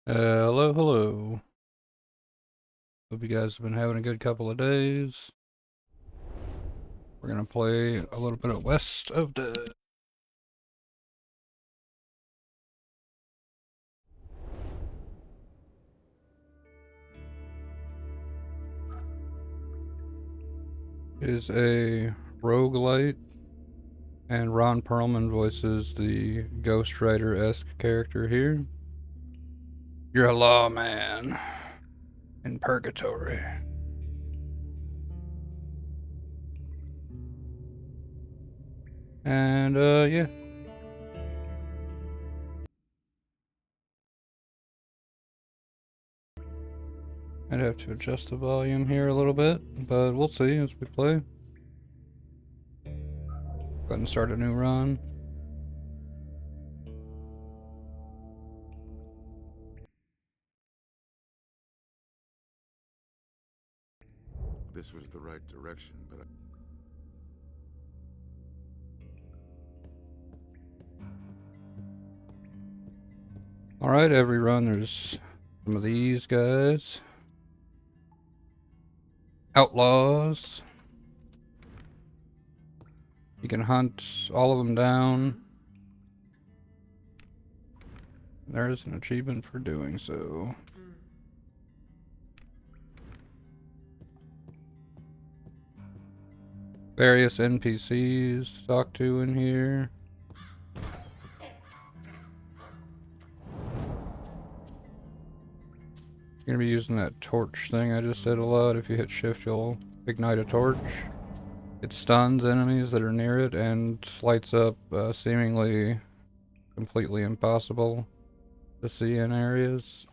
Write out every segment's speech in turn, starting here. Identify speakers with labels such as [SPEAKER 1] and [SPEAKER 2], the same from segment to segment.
[SPEAKER 1] Hello, hello. Hope you guys have been having a good couple of days. We're gonna play a little bit of West of Dead. It is a roguelite, and Ron Perlman voices the Ghost Rider-esque character here. You're a lawman in Purgatory. And, yeah. I'd have to adjust the volume here a little bit, but we'll see as we play. Go ahead and start a new run.
[SPEAKER 2] This was the right direction, but
[SPEAKER 1] Alright, every run there's some of these guys. Outlaws. You can hunt all of them down. There's an achievement for doing so. Various NPCs to talk to in here. You're gonna be using that torch thing I just did a lot. If you hit shift, you'll ignite a torch. It stuns enemies that are near it and lights up seemingly completely impossible to see in areas.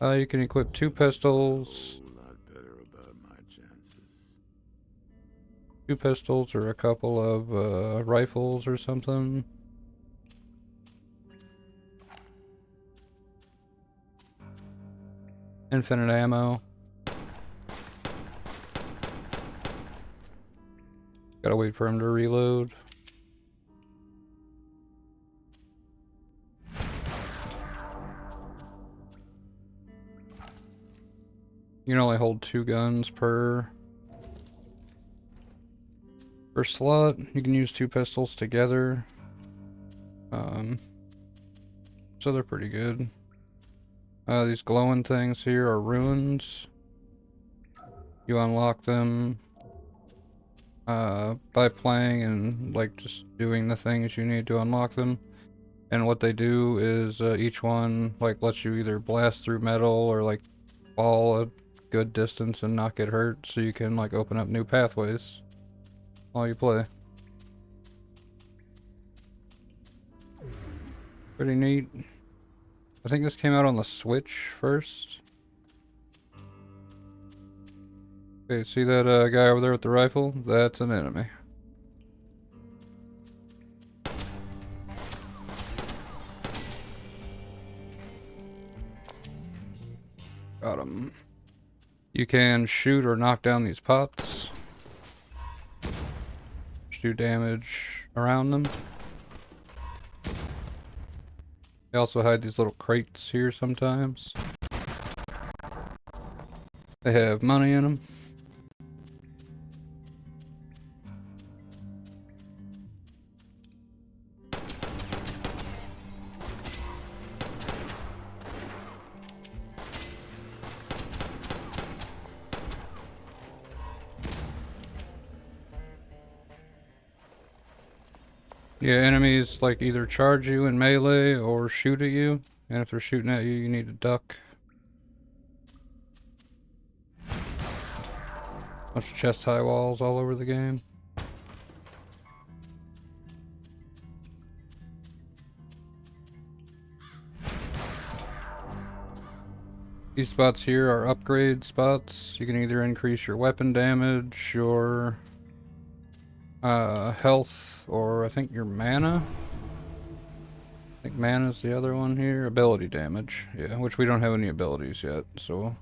[SPEAKER 1] You can equip 2 pistols.
[SPEAKER 2] a lot better about my chances.
[SPEAKER 1] 2 pistols or a couple of rifles or something. Infinite ammo. Gotta wait for him to reload. You can only hold 2 guns per slot. You can use 2 pistols together. So they're pretty good. These glowing things here are runes. You unlock them by playing and like just doing the things you need to unlock them. And what they do is each one like lets you either blast through metal or like fall a good distance and not get hurt, so you can like open up new pathways while you play. Pretty neat. I think this came out on the Switch first. Okay, see that guy over there with the rifle? That's an enemy. Got him. You can shoot or knock down these pots. Just do damage around them. They also hide these little crates here sometimes. They have money in them. Yeah, enemies like either charge you in melee or shoot at you, and if they're shooting at you, you need to duck. Bunch of chest high walls all over the game. These spots here are upgrade spots. You can either increase your weapon damage, your health, or I think your mana. I think mana's the other one here. Ability damage, yeah, which we don't have any abilities yet, so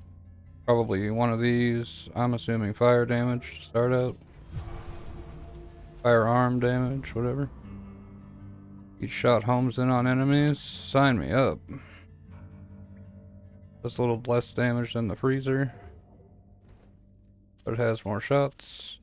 [SPEAKER 1] probably one of these. I'm assuming fire damage to start out. Firearm damage, whatever. Each shot homes in on enemies. Sign me up. Does a little less damage than the freezer, but it has more shots.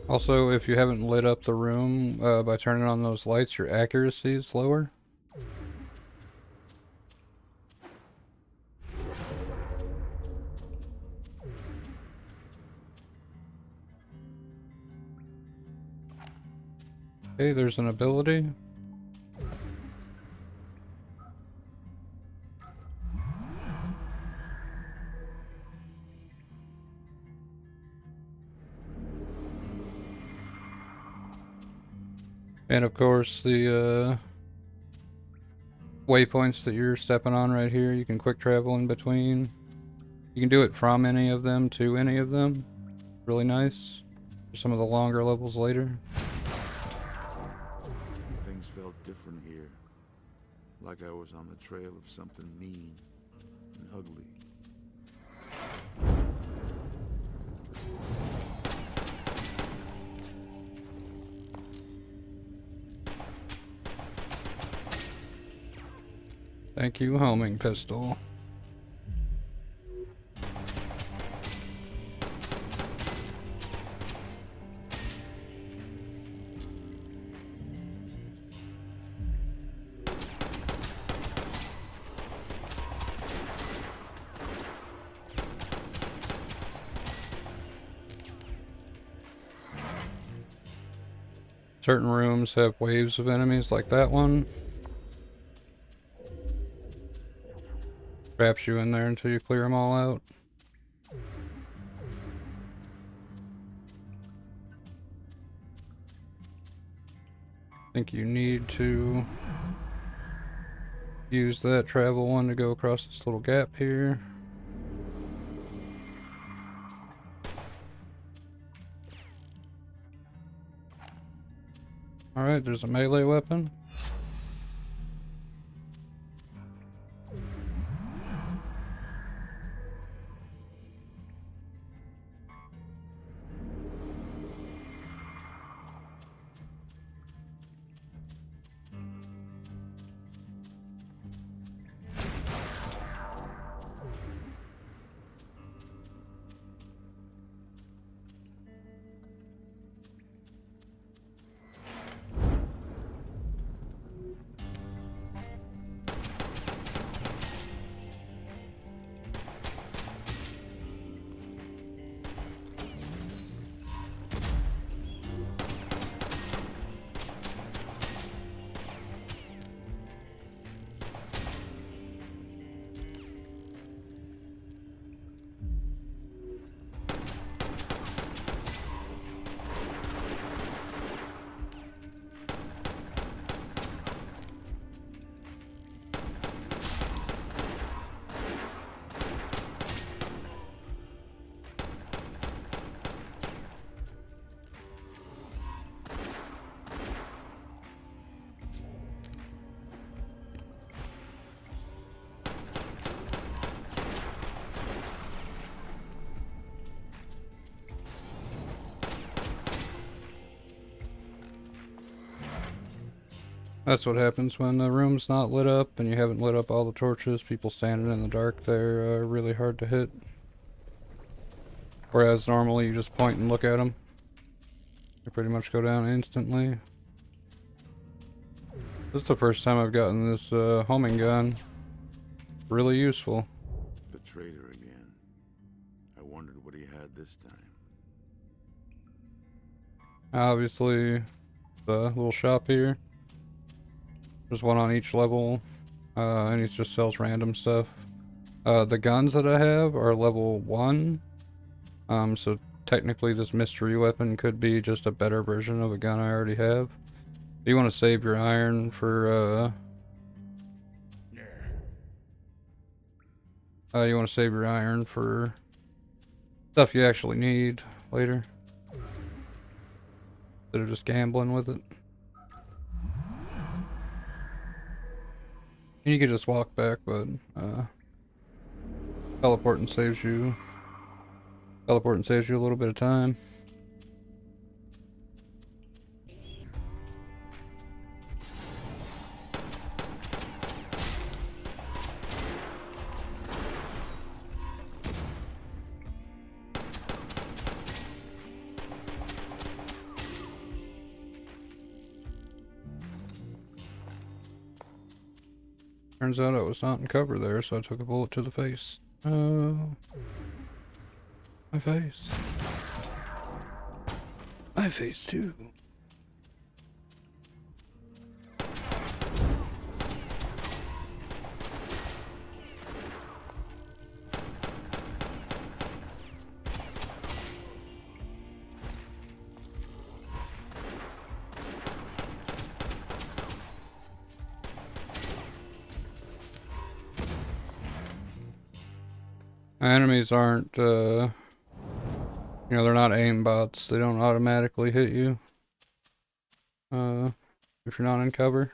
[SPEAKER 1] Also, if you haven't lit up the room by turning on those lights, your accuracy is lower. Okay, there's an ability. And of course, the waypoints that you're stepping on right here, you can quick travel in between. You can do it from any of them to any of them. Really nice. For some of the longer levels later.
[SPEAKER 2] Things felt different here. Like I was on the trail of something mean and ugly.
[SPEAKER 1] Thank you, homing pistol. Certain rooms have waves of enemies like that one. Traps you in there until you clear them all out. I think you need to use that travel one to go across this little gap here. Alright, there's a melee weapon. That's what happens when the room's not lit up and you haven't lit up all the torches. People standing in the dark, they're really hard to hit. Whereas normally you just point and look at them. They pretty much go down instantly. This is the first time I've gotten this homing gun. Really useful.
[SPEAKER 2] The traitor again. I wondered what he had this time.
[SPEAKER 1] Obviously, the little shop here. There's one on each level, and he just sells random stuff. The guns that I have are level 1, so technically this mystery weapon could be just a better version of a gun I already have. You want to save your iron for, you want to save your iron for stuff you actually need later, instead of just gambling with it. You can just walk back, but teleporting saves you a little bit of time. Turns out I was not in cover there, so I took a bullet to the face. Oh, my face. My face too. Enemies aren't, you know, they're not aim bots. They don't automatically hit you, if you're not in cover.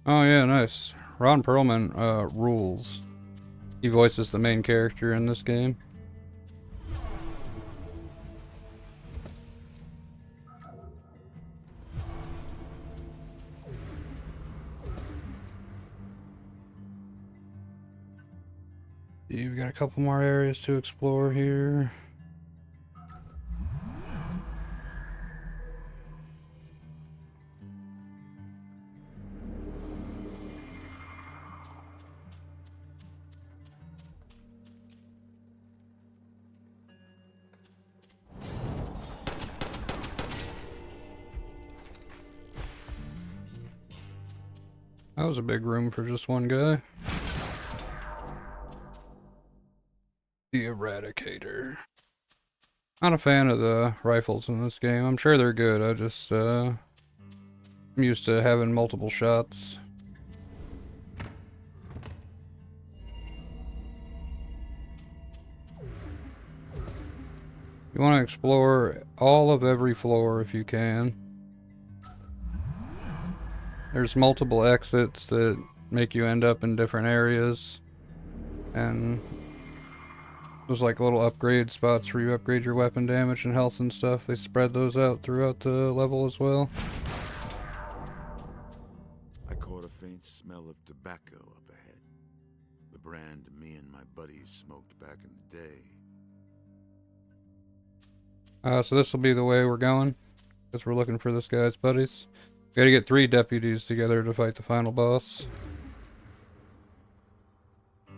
[SPEAKER 1] Oh yeah, nice. Ron Perlman, rules. He voices the main character in this game. You've got a couple more areas to explore here. That was a big room for just one guy. The Eradicator. Not a fan of the rifles in this game. I'm sure they're good. I just, I'm used to having multiple shots. You want to explore all of every floor if you can. There's multiple exits that make you end up in different areas. And there's like little upgrade spots where you upgrade your weapon damage and health and stuff. They spread those out throughout the level as well.
[SPEAKER 2] I caught a faint smell of tobacco up ahead. The brand me and my buddies smoked back in the day.
[SPEAKER 1] So this will be the way we're going, because we're looking for this guy's buddies. We gotta get 3 deputies together to fight the final boss.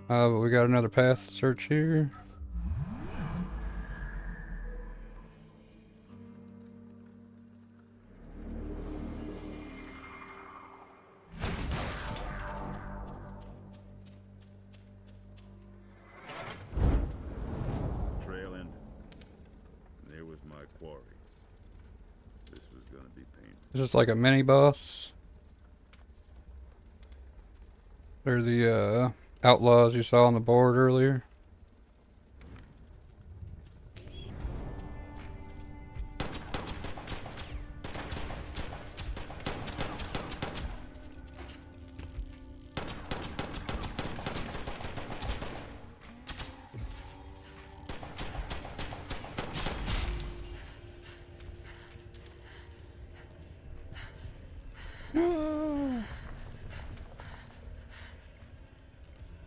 [SPEAKER 1] But we got another path to search here.
[SPEAKER 2] Trailing. There was my quarry. This was gonna be painful.
[SPEAKER 1] This is like a mini boss. They're the outlaws you saw on the board earlier.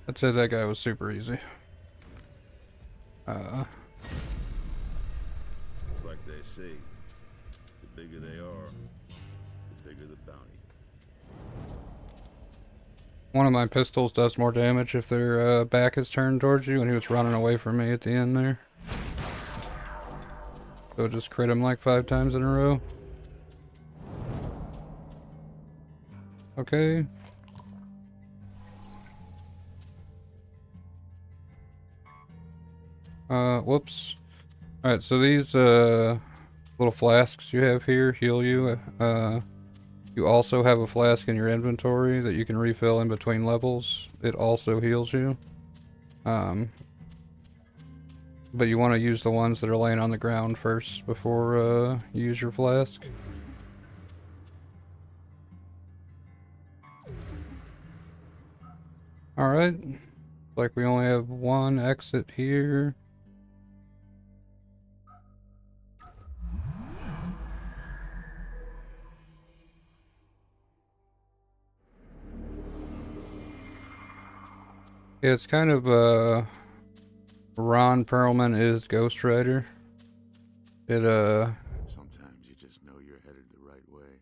[SPEAKER 1] I'd say that guy was super easy.
[SPEAKER 2] It's like they say, the bigger they are, the bigger the bounty.
[SPEAKER 1] One of my pistols does more damage if their back is turned towards you, and he was running away from me at the end there. So it just crit him like 5 times in a row. Okay. Whoops. Alright, so these, little flasks you have here heal you. You also have a flask in your inventory that you can refill in between levels. It also heals you. But you want to use the ones that are laying on the ground first before, you use your flask. Alright. Like we only have one exit here. Yeah, it's kind of, Ron Perlman is Ghost Rider. It,
[SPEAKER 2] Sometimes you just know you're headed the right way.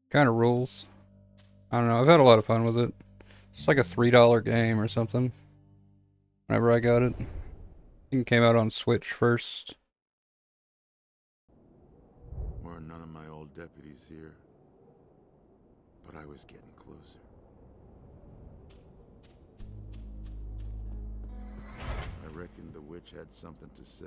[SPEAKER 1] kind of rules. I don't know, I've had a lot of fun with it. It's like a $3 game or something. Whenever I got it. I think it came out on Switch first.
[SPEAKER 2] Were none of my old deputies here, but I was getting closer. I reckoned the witch had something to say.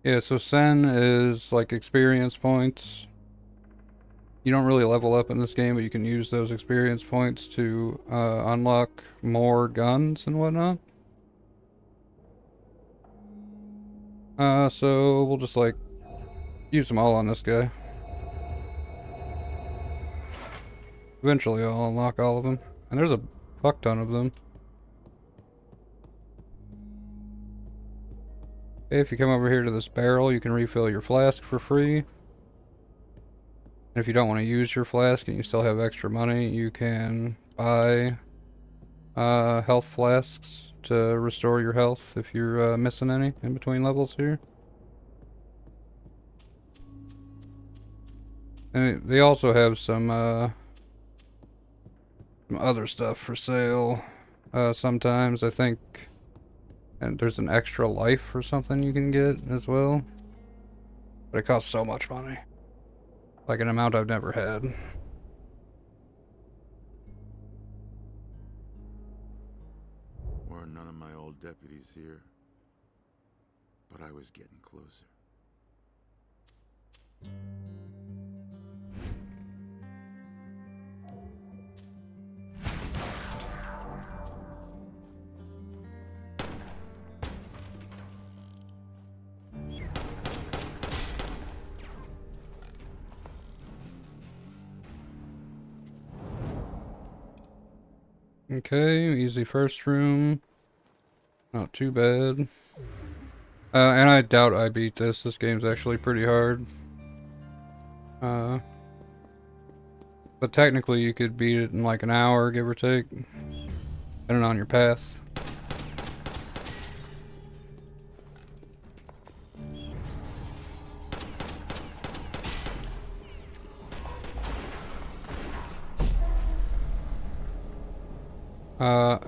[SPEAKER 1] Yeah, so Sen is like experience points. You don't really level up in this game, but you can use those experience points to unlock more guns and whatnot. So we'll just like use them all on this guy. Eventually I'll unlock all of them. And there's a fuck ton of them. Okay, if you come over here to this barrel, you can refill your flask for free. And if you don't want to use your flask and you still have extra money, you can buy health flasks to restore your health if you're missing any in between levels here. And they also have some other stuff for sale sometimes, I think. And there's an extra life or something you can get as well. But it costs so much money. Like an amount I've never had.
[SPEAKER 2] Were none of my old deputies here, but I was getting closer.
[SPEAKER 1] Okay, easy first room. Not too bad. And I doubt I beat this. This game's actually pretty hard. But technically you could beat it in like an hour, give or take. Depending on your path.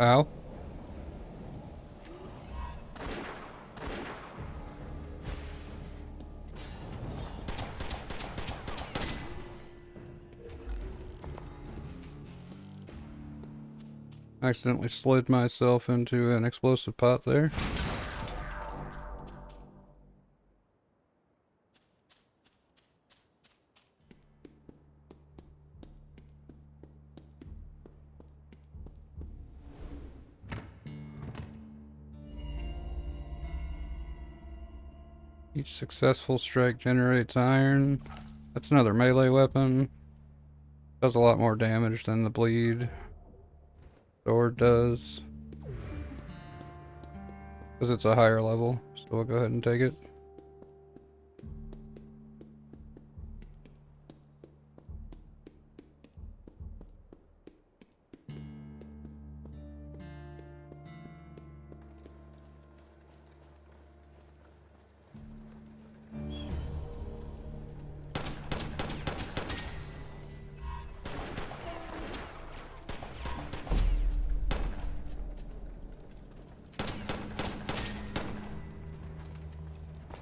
[SPEAKER 1] Ow. Accidentally slid myself into an explosive pot there. Each successful strike generates iron. That's another melee weapon. Does a lot more damage than the bleed sword does. Because it's a higher level, so we'll go ahead and take it.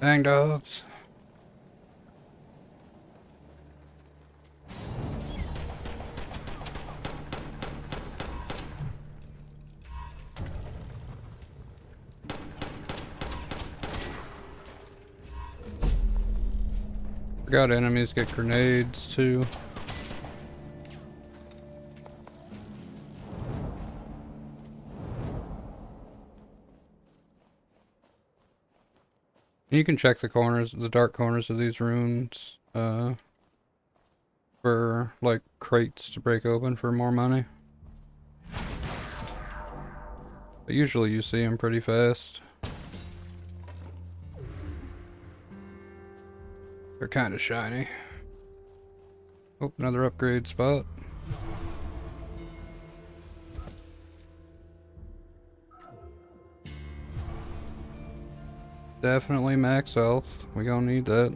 [SPEAKER 1] Dang dogs. Forgot enemies get grenades too. You can check the corners, the dark corners of these rooms, for like crates to break open for more money. But usually you see them pretty fast. They're kind of shiny. Oh, another upgrade spot. Definitely max health. We gonna need that.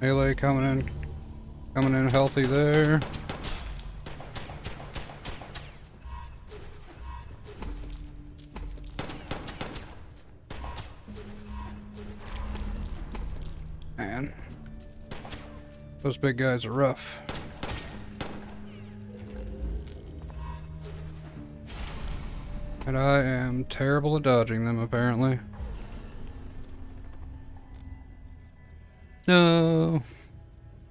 [SPEAKER 1] Melee coming in healthy there. Man, those big guys are rough. And I am terrible at dodging them, apparently. No.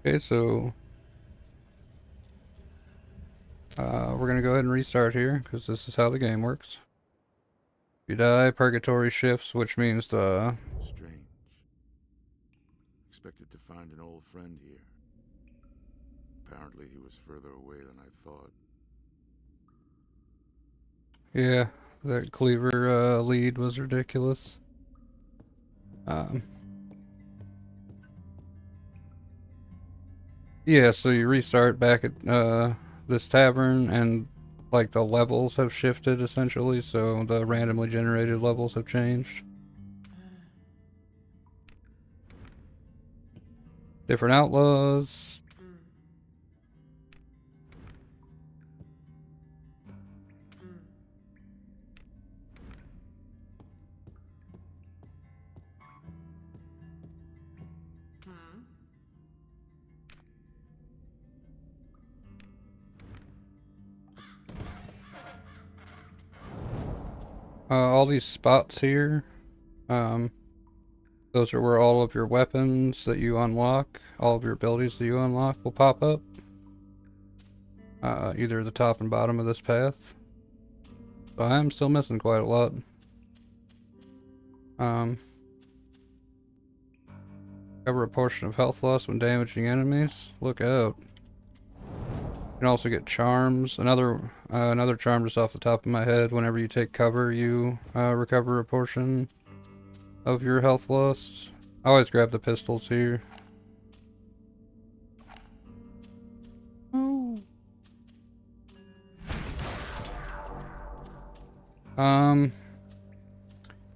[SPEAKER 1] Okay, so we're gonna go ahead and restart here because this is how the game works. If you die, Purgatory shifts, which means the
[SPEAKER 2] Strange. Expected to find an old friend here. Apparently he was further away than I thought.
[SPEAKER 1] yeah, that cleaver lead was ridiculous. Yeah, so you restart back at this tavern, and like the levels have shifted essentially, so the randomly generated levels have changed. Different outlaws. All these spots here, those are where all of your weapons that you unlock, all of your abilities that you unlock will pop up. Either the top and bottom of this path. So I am still missing quite a lot. Cover a portion of health loss when damaging enemies. Look out. You can also get charms. Another charm just off the top of my head. Whenever you take cover, you recover a portion of your health loss. I always grab the pistols here. Oh.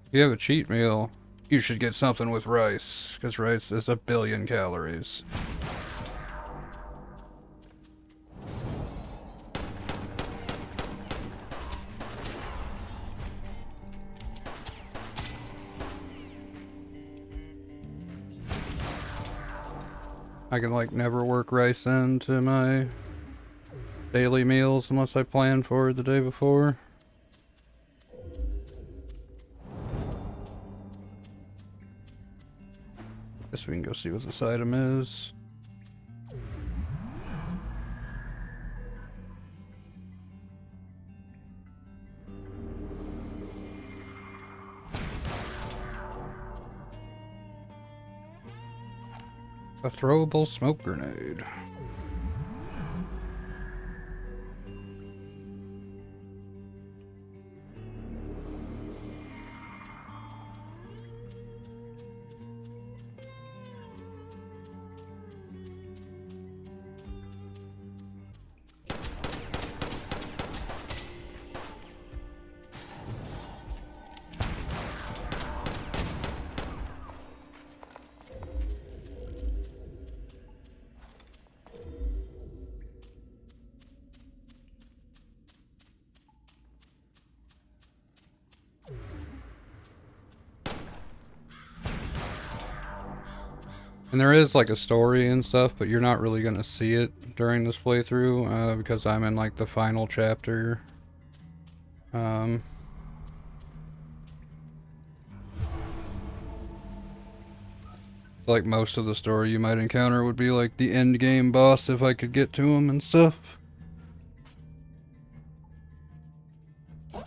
[SPEAKER 1] If you have a cheat meal, you should get something with rice, because rice is 1,000,000,000 calories. I can like never work rice into my daily meals unless I plan for it the day before. Guess we can go see what this item is. A throwable smoke grenade. And there is like a story and stuff, but you're not really gonna see it during this playthrough because I'm in like the final chapter. Um, like most of the story you might encounter would be like the end game boss if I could get to him and stuff.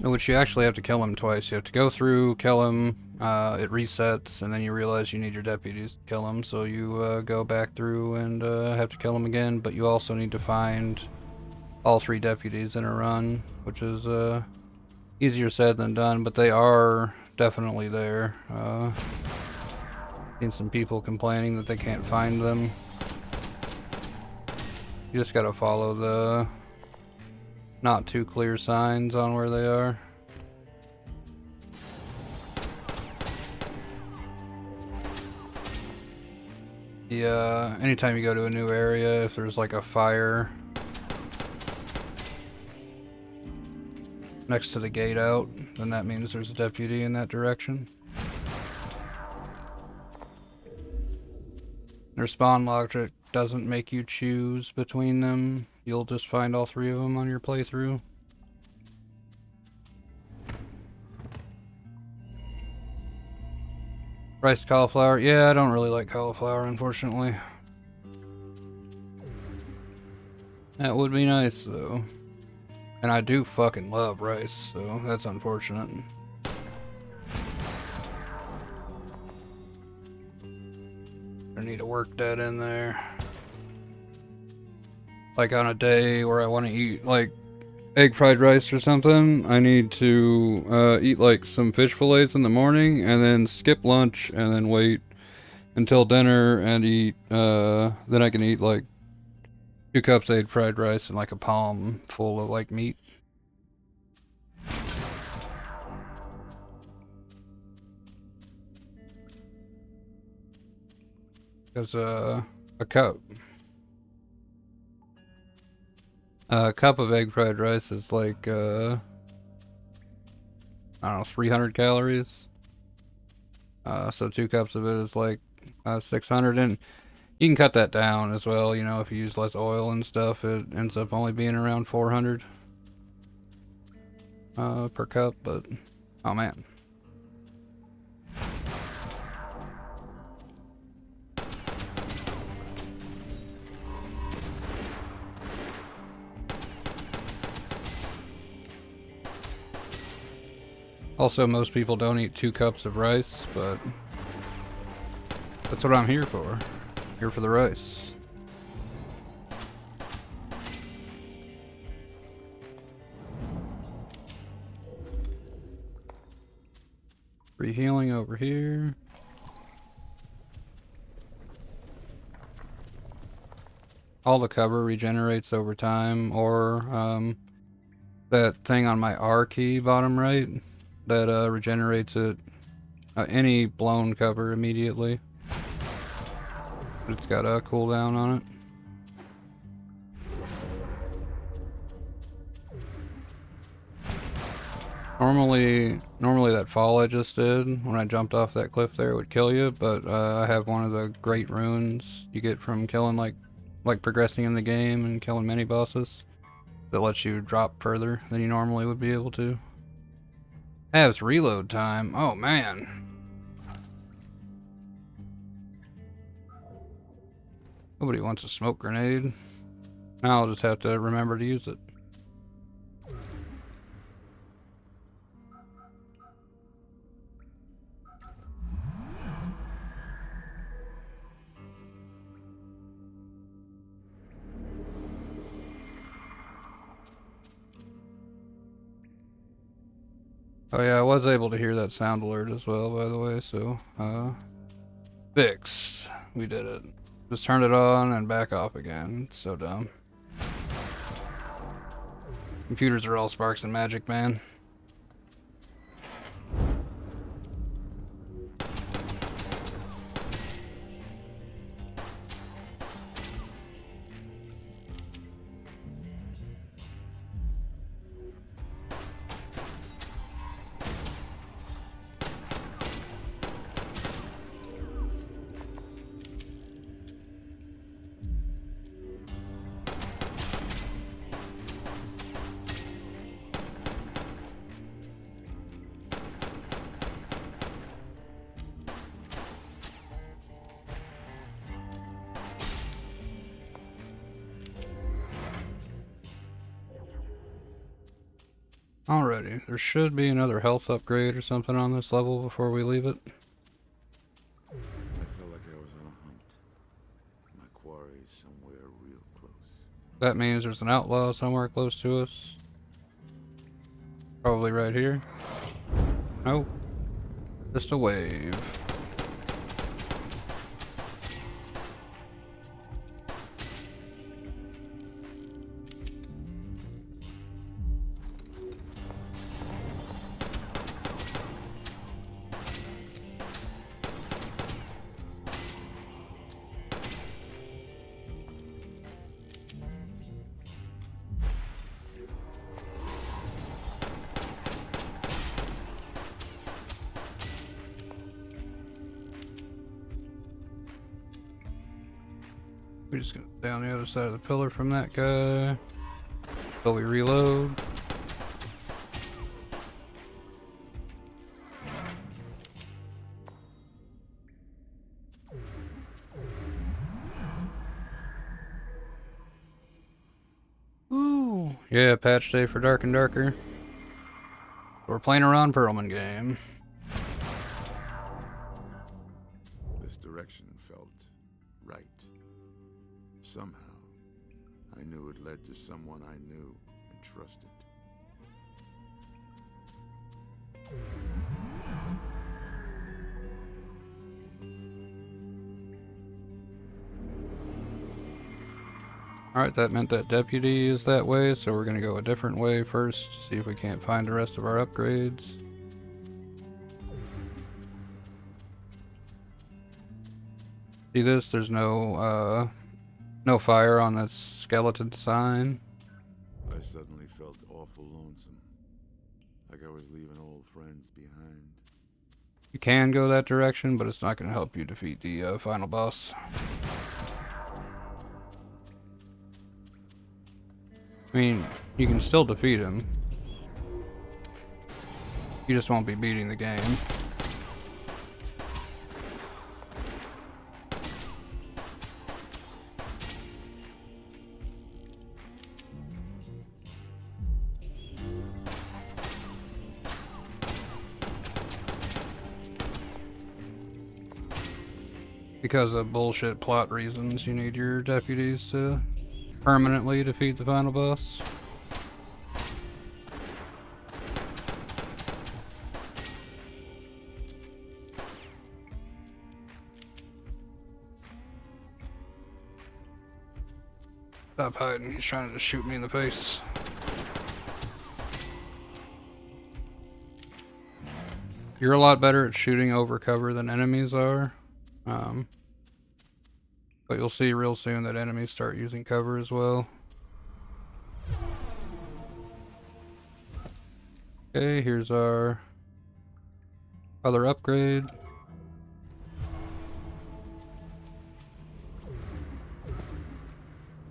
[SPEAKER 1] Which you actually have to kill him twice. You have to go through, kill him, it resets, and then you realize you need your deputies to kill him, so you go back through and have to kill him again, but you also need to find all 3 deputies in a run, which is easier said than done, but they are definitely there. Seen some people complaining that they can't find them. You just gotta follow the not too clear signs on where they are. Yeah, anytime you go to a new area, if there's like a fire next to the gate out, then that means there's a deputy in that direction. Their spawn logic doesn't make you choose between them. You'll just find all 3 of them on your playthrough. Rice cauliflower? Yeah, I don't really like cauliflower, unfortunately. That would be nice, though. And I do fucking love rice, so that's unfortunate. I need to work that in there. Like on a day where I want to eat like egg fried rice or something, I need to eat like some fish fillets in the morning and then skip lunch and then wait until dinner and eat, then I can eat like 2 cups of egg fried rice and like a palm full of like meat. Because a cup of egg fried rice is like I don't know, 300 calories. So 2 cups of it is like 600, and you can cut that down as well. You know, if you use less oil and stuff, it ends up only being around 400 per cup. But oh man. Also, most people don't eat 2 cups of rice, but that's what I'm here for. Here for the rice. Free healing over here. All the cover regenerates over time, or that thing on my R key bottom right that regenerates it any blown cover immediately. It's got a cooldown on it. Normally that fall I just did when I jumped off that cliff there would kill you, but I have one of the great runes you get from killing like progressing in the game and killing mini bosses that lets you drop further than you normally would be able to. Has reload time. Oh man. Nobody wants a smoke grenade. Now I'll just have to remember to use it. Oh yeah, I was able to hear that sound alert as well, by the way, so, fixed. We did it. Just turn it on and back off again. It's so dumb. Computers are all sparks and magic, man. Alrighty, there should be another health upgrade or something on this level before we leave it.
[SPEAKER 2] I felt like I was on a hunt. My quarry somewhere real close.
[SPEAKER 1] That means there's an outlaw somewhere close to us. Probably right here. Nope. Just a wave. We're just gonna stay on the other side of the pillar from that guy until we reload. Ooh, yeah, patch day for Dark and Darker. We're playing a Ron Perlman game.
[SPEAKER 2] This direction felt right. Somehow, I knew it led to someone I knew and trusted.
[SPEAKER 1] Alright, that meant that deputy is that way, so we're gonna go a different way first, see if we can't find the rest of our upgrades. See this? There's no fire on this skeleton sign.
[SPEAKER 2] I suddenly felt awful lonesome. Like I was leaving old friends behind.
[SPEAKER 1] You can go that direction, but it's not gonna help you defeat the final boss. I mean, you can still defeat him. You just won't be beating the game. Because of bullshit plot reasons, you need your deputies to permanently defeat the final boss. Stop hiding, he's trying to just shoot me in the face. You're a lot better at shooting over cover than enemies are. But you'll see real soon that enemies start using cover as well. Okay, here's our other upgrade.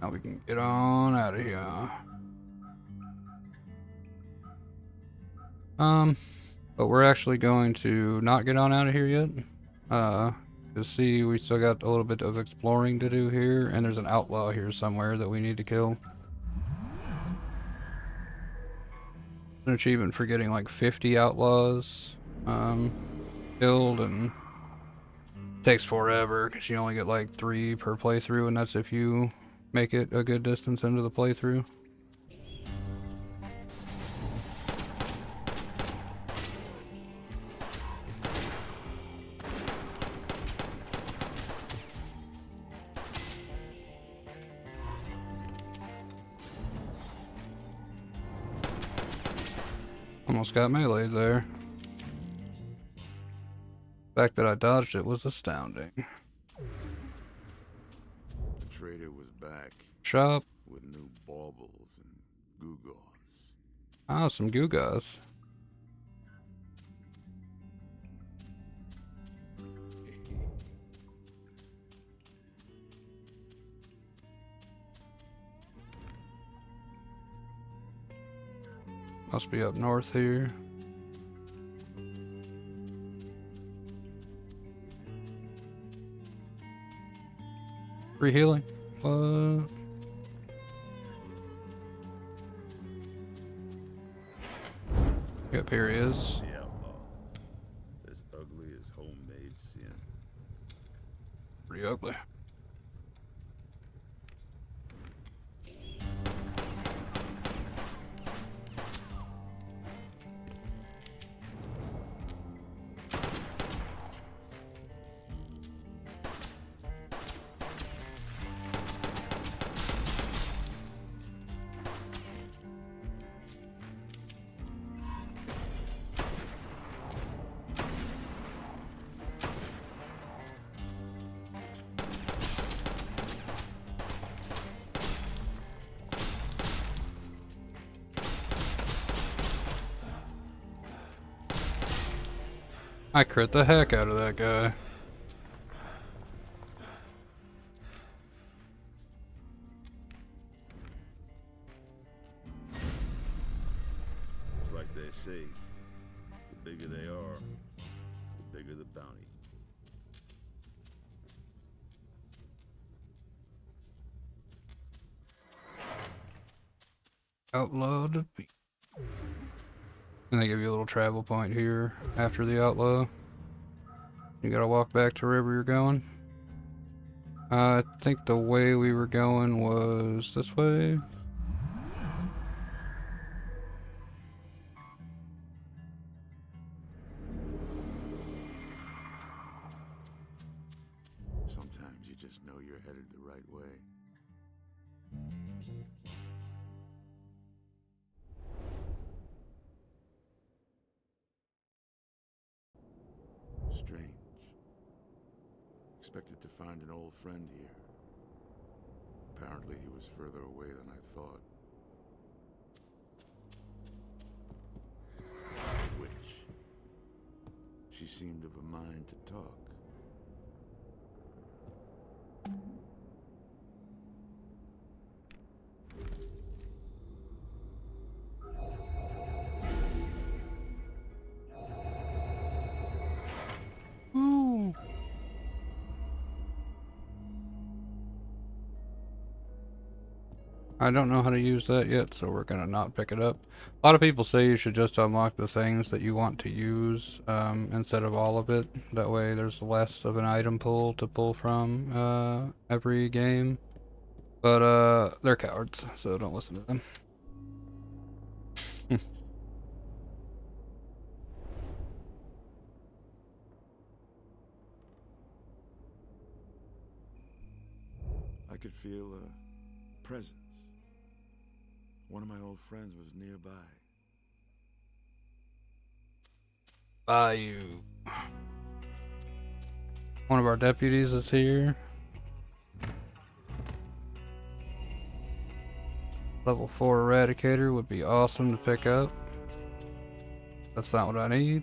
[SPEAKER 1] Now we can get on out of here. But we're actually going to not get on out of here yet. You see, we still got a little bit of exploring to do here, and there's an outlaw here somewhere that we need to kill. An achievement for getting like 50 outlaws killed, and it takes forever because you only get like 3 per playthrough, and that's if you make it a good distance into the playthrough. Almost got meleeed there. The fact that I dodged it was astounding.
[SPEAKER 2] The trader was back
[SPEAKER 1] Shop.
[SPEAKER 2] with new baubles and gewgaws.
[SPEAKER 1] Ah, some gewgaws. Must be up north here. Free healing. What? Yep, here he is.
[SPEAKER 2] The outlaw. As ugly as homemade sin.
[SPEAKER 1] Pretty ugly. I crit the heck out of that guy.
[SPEAKER 2] It's like they say, the bigger they are, the bigger the bounty.
[SPEAKER 1] Outlaw defeat. And they give you a little travel point here after the outlaw. You gotta walk back to wherever you're going. I think the way we were going was this way.
[SPEAKER 2] Sometimes you just know you're headed the right way. Strange. Expected to find an old friend here. Apparently he was further away than I thought. Witch. She seemed of a mind to talk.
[SPEAKER 1] Ooh. I don't know how to use that yet, so we're gonna not pick it up. A lot of people say you should just unlock the things that you want to use instead of all of it. That way there's less of an item pool to pull from every game. But they're cowards, so don't listen to them.
[SPEAKER 2] I could feel a presence. One of my old friends was nearby.
[SPEAKER 1] Bayou. One of our deputies is here. Level 4 Eradicator would be awesome to pick up. That's not what I need.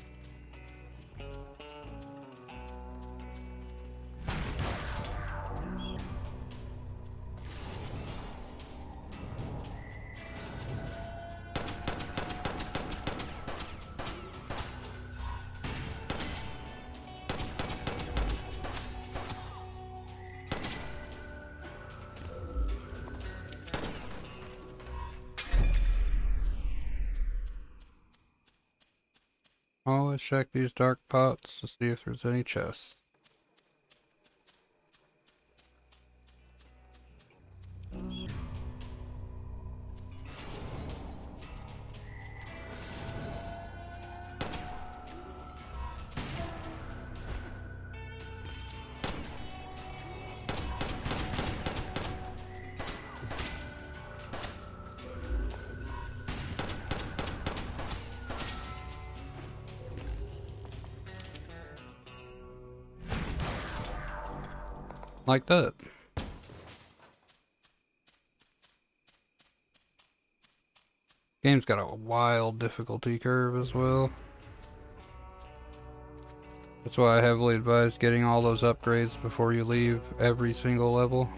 [SPEAKER 1] Always check these dark pots to see if there's any chests. Like that. Game's got a wild difficulty curve as well. That's why I heavily advise getting all those upgrades before you leave every single level.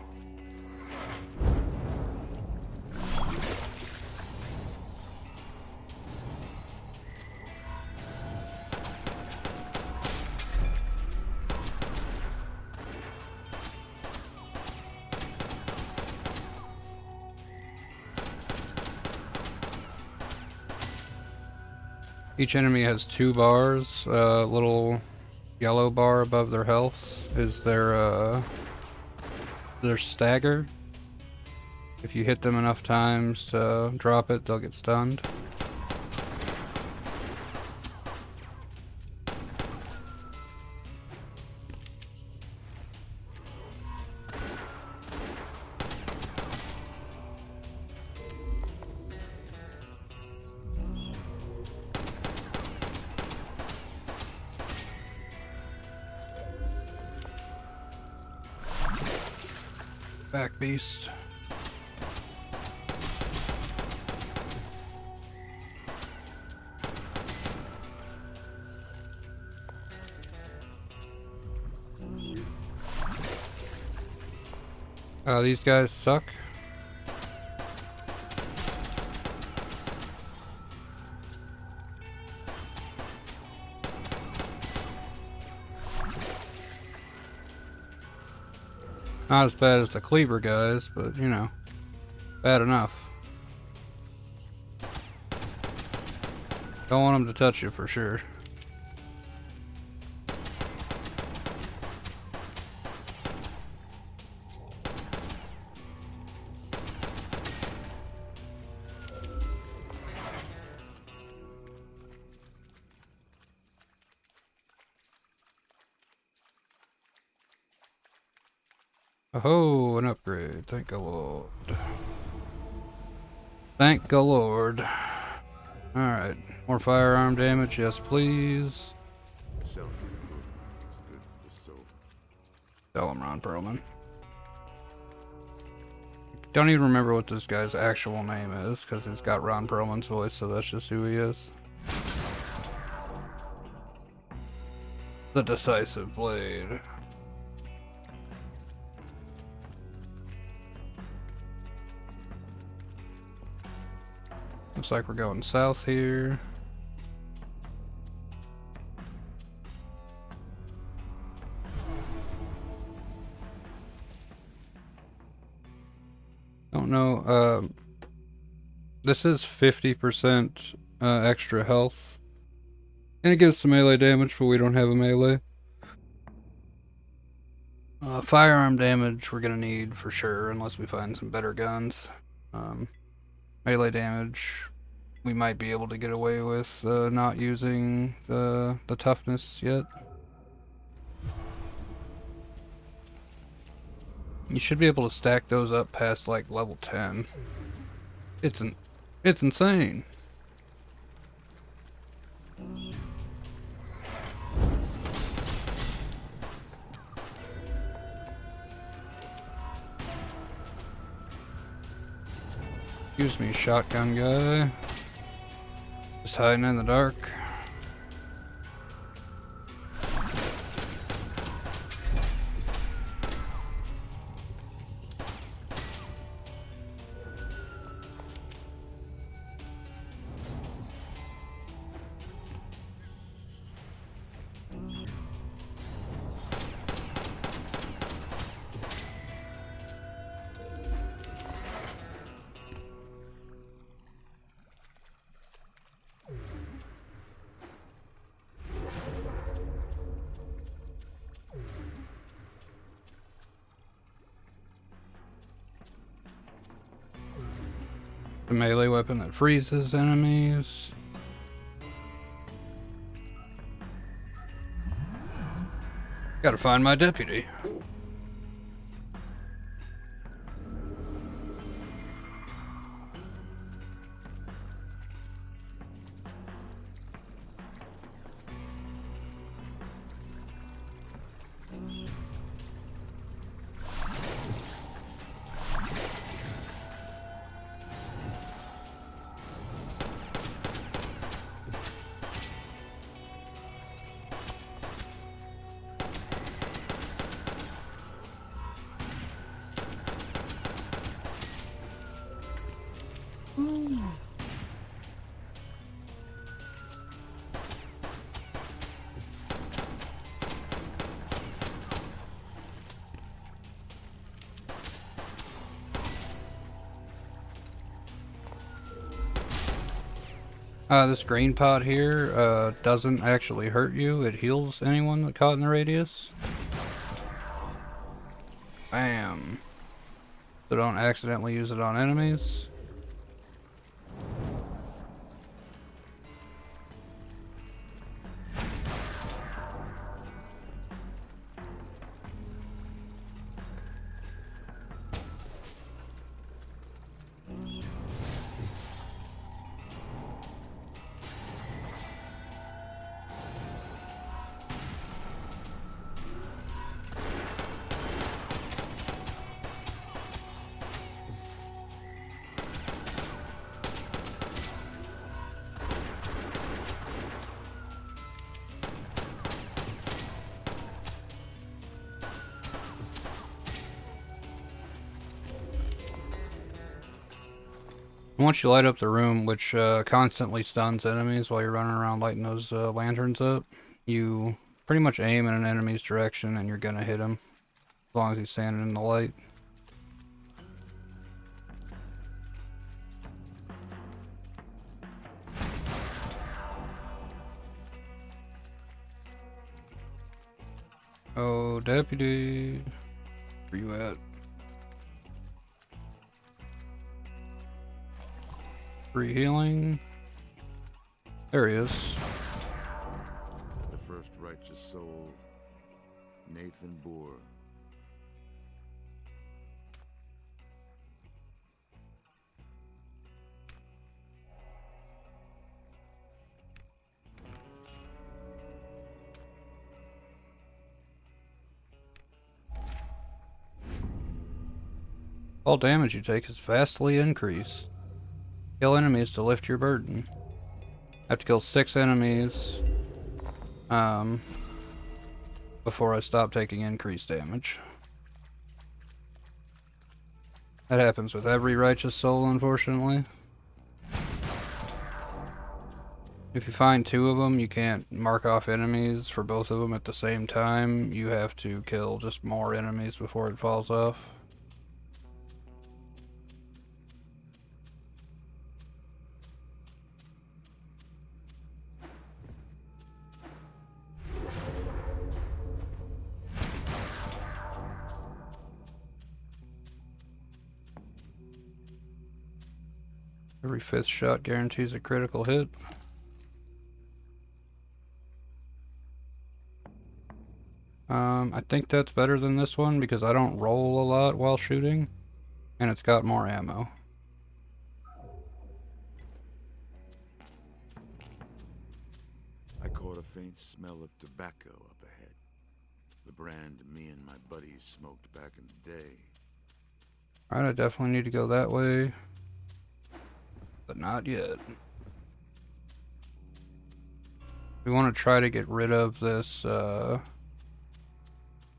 [SPEAKER 1] Each enemy has 2 bars. Little yellow bar above their health is their stagger. If you hit them enough times to drop it, they'll get stunned. Back beast. These guys suck. Not as bad as the cleaver guys, but you know, bad enough. Don't want them to touch you for sure. Oh, an upgrade. Thank the Lord. Thank the Lord. Alright. More firearm damage, yes please.
[SPEAKER 2] Self-improvement is good for the soul.
[SPEAKER 1] Tell him, Ron Perlman. Don't even remember what this guy's actual name is, because he's got Ron Perlman's voice, so that's just who he is. The Decisive Blade. Looks like we're going south here. Don't know, this is 50% extra health. And it gives some melee damage, but we don't have a melee. Firearm damage we're gonna need for sure, unless we find some better guns. Melee damage we might be able to get away with not using the toughness yet. You should be able to stack those up past like level 10. It's insane. Excuse me, shotgun guy. Just hiding in the dark. The melee weapon that freezes enemies. Gotta find my deputy. This green pot here doesn't actually hurt you. It heals anyone that caught in the radius. Bam. So don't accidentally use it on enemies. Once you light up the room, which constantly stuns enemies while you're running around lighting those lanterns up, you pretty much aim in an enemy's direction and you're gonna hit him, as long as he's standing in the light. Oh, deputy, where you at? Free healing. There he is.
[SPEAKER 2] The first righteous soul, Nathan Bohr.
[SPEAKER 1] All damage you take is vastly increased. Kill enemies to lift your burden. I have to kill 6 enemies before I stop taking increased damage. That happens with every righteous soul, unfortunately. If you find 2 of them, you can't mark off enemies for both of them at the same time. You have to kill just more enemies before it falls off. Every 5th shot guarantees a critical hit. I think that's better than this one because I don't roll a lot while shooting, and it's got more ammo.
[SPEAKER 2] I caught a faint smell of tobacco up ahead. The brand me and my buddies smoked back in the day.
[SPEAKER 1] Alright, I definitely need to go that way, but not yet. We want to try to get rid of this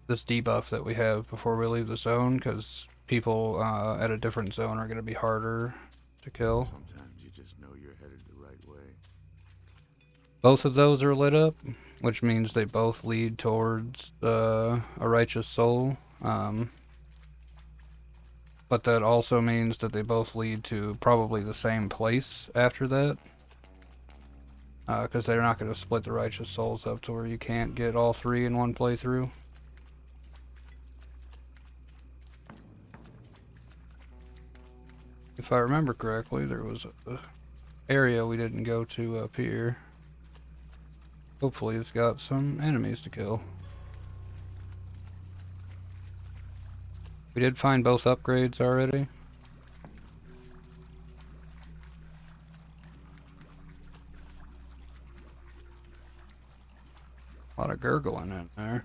[SPEAKER 1] this debuff that we have before we leave the zone, because people at a different zone are going to be harder to kill.
[SPEAKER 2] Sometimes you just know you're headed the right way.
[SPEAKER 1] Both of those are lit up, which means they both lead towards a righteous soul. But that also means that they both lead to probably the same place after that. Because they're not going to split the righteous souls up to where you can't get all 3 in one playthrough. If I remember correctly, there was an area we didn't go to up here. Hopefully it's got some enemies to kill. We did find both upgrades already. A lot of gurgling in there.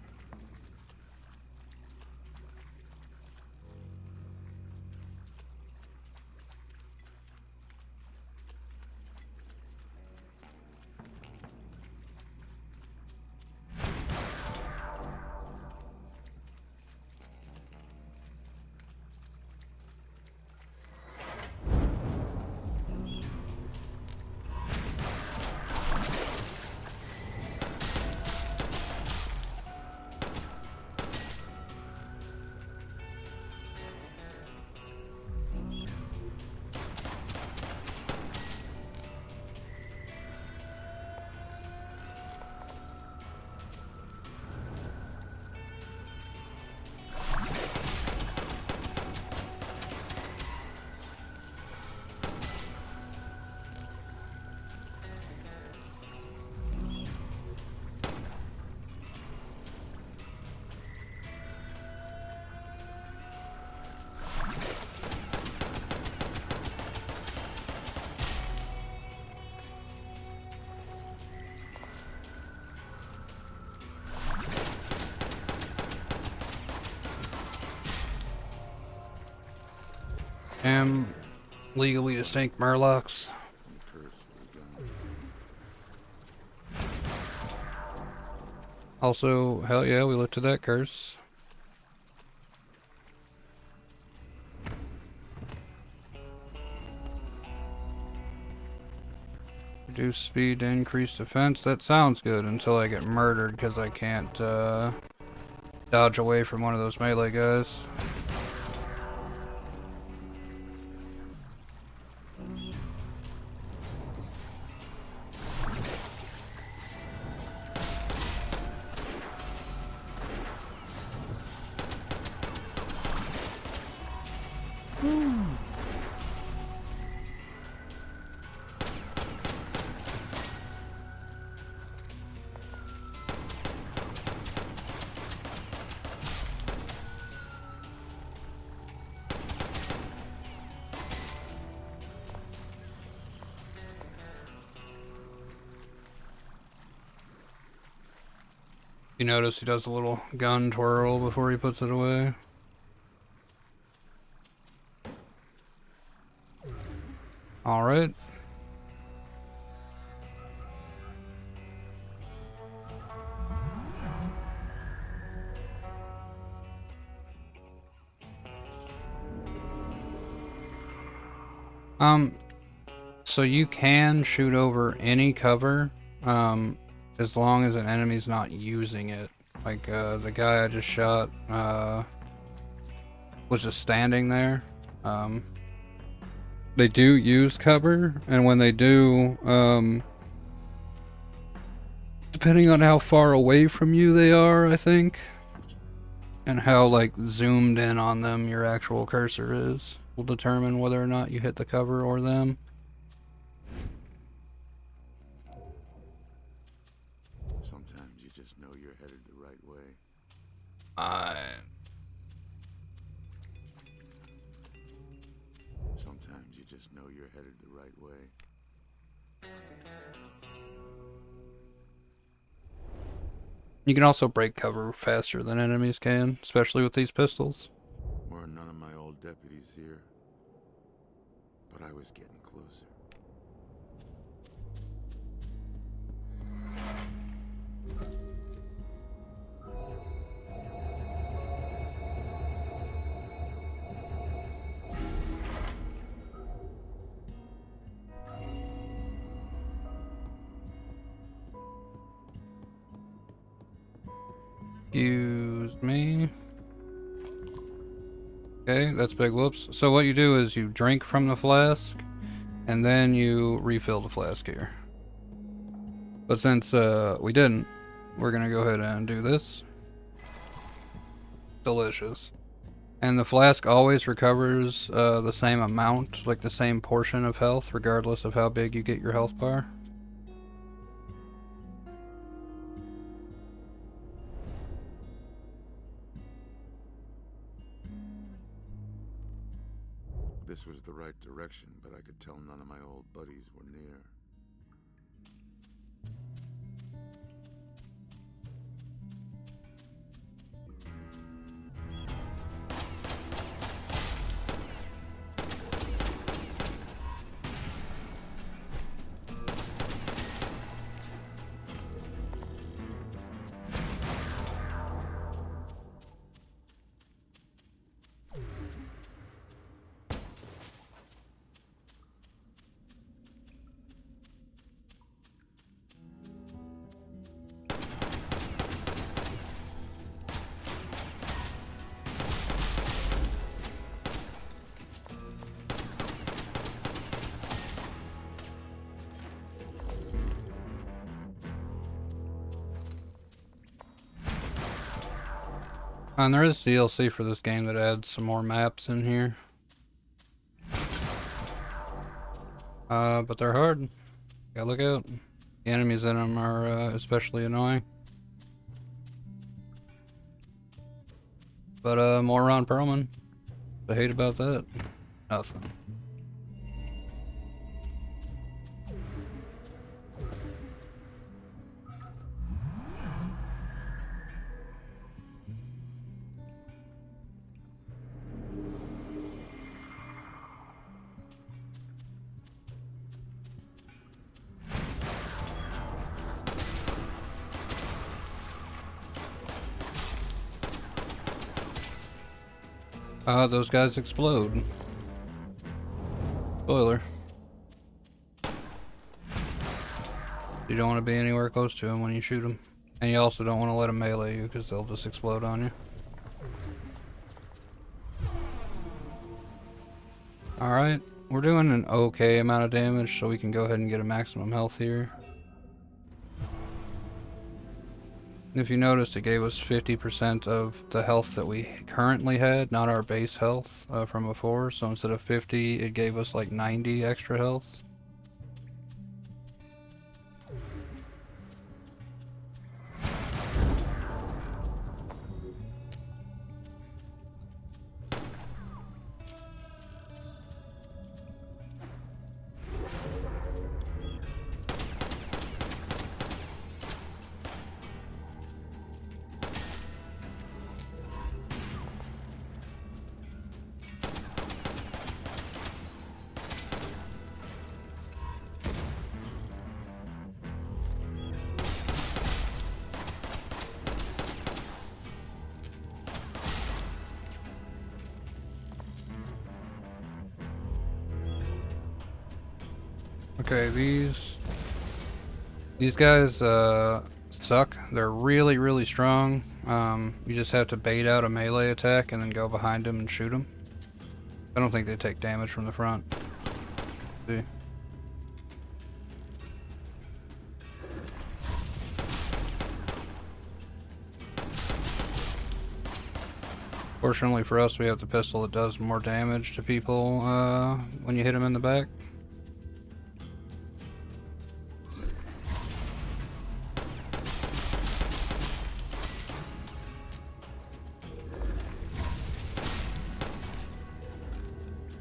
[SPEAKER 1] am legally distinct Murlocs.
[SPEAKER 2] And curse for the gun.
[SPEAKER 1] Also, hell yeah, we lifted that curse. Reduce speed to increase defense. That sounds good until I get murdered because I can't dodge away from one of those melee guys. You notice he does a little gun twirl before he puts it away. Alright. So you can shoot over any cover, as long as an enemy's not using it. Like, the guy I just shot, was just standing there. They do use cover, and when they do, depending on how far away from you they are, I think, and how, like, zoomed in on them your actual cursor is, will determine whether or not you hit the cover or them.
[SPEAKER 2] Sometimes you just know you're headed the right way. Sometimes you just know you're headed the right way.
[SPEAKER 1] You can also break cover faster than enemies can, especially with these pistols.
[SPEAKER 2] Were none of my old deputies here, but I was getting closer.
[SPEAKER 1] Excuse me. Okay, that's big whoops. So what you do is you drink from the flask, and then you refill the flask here. But since we didn't, we're gonna go ahead and do this. Delicious. And the flask always recovers the same amount, like the same portion of health, regardless of how big you get your health bar.
[SPEAKER 2] This was the right direction, but I could tell none of my old buddies were near.
[SPEAKER 1] And there is DLC for this game that adds some more maps in here. But they're hard. Gotta look out. The enemies in them are especially annoying. But more on Perlman. I hate about that. Nothing. Those guys explode. Spoiler. You don't want to be anywhere close to them when you shoot them. And you also don't want to let them melee you, because they'll just explode on you. Alright, we're doing an okay amount of damage, so we can go ahead and get a maximum health here. And if you noticed, it gave us 50% of the health that we currently had, not our base health from before. So instead of 50, it gave us like 90 extra health. Okay, these guys suck. They're really, really strong. You just have to bait out a melee attack and then go behind them and shoot them. I don't think they take damage from the front. See? Fortunately for us, we have the pistol that does more damage to people when you hit them in the back.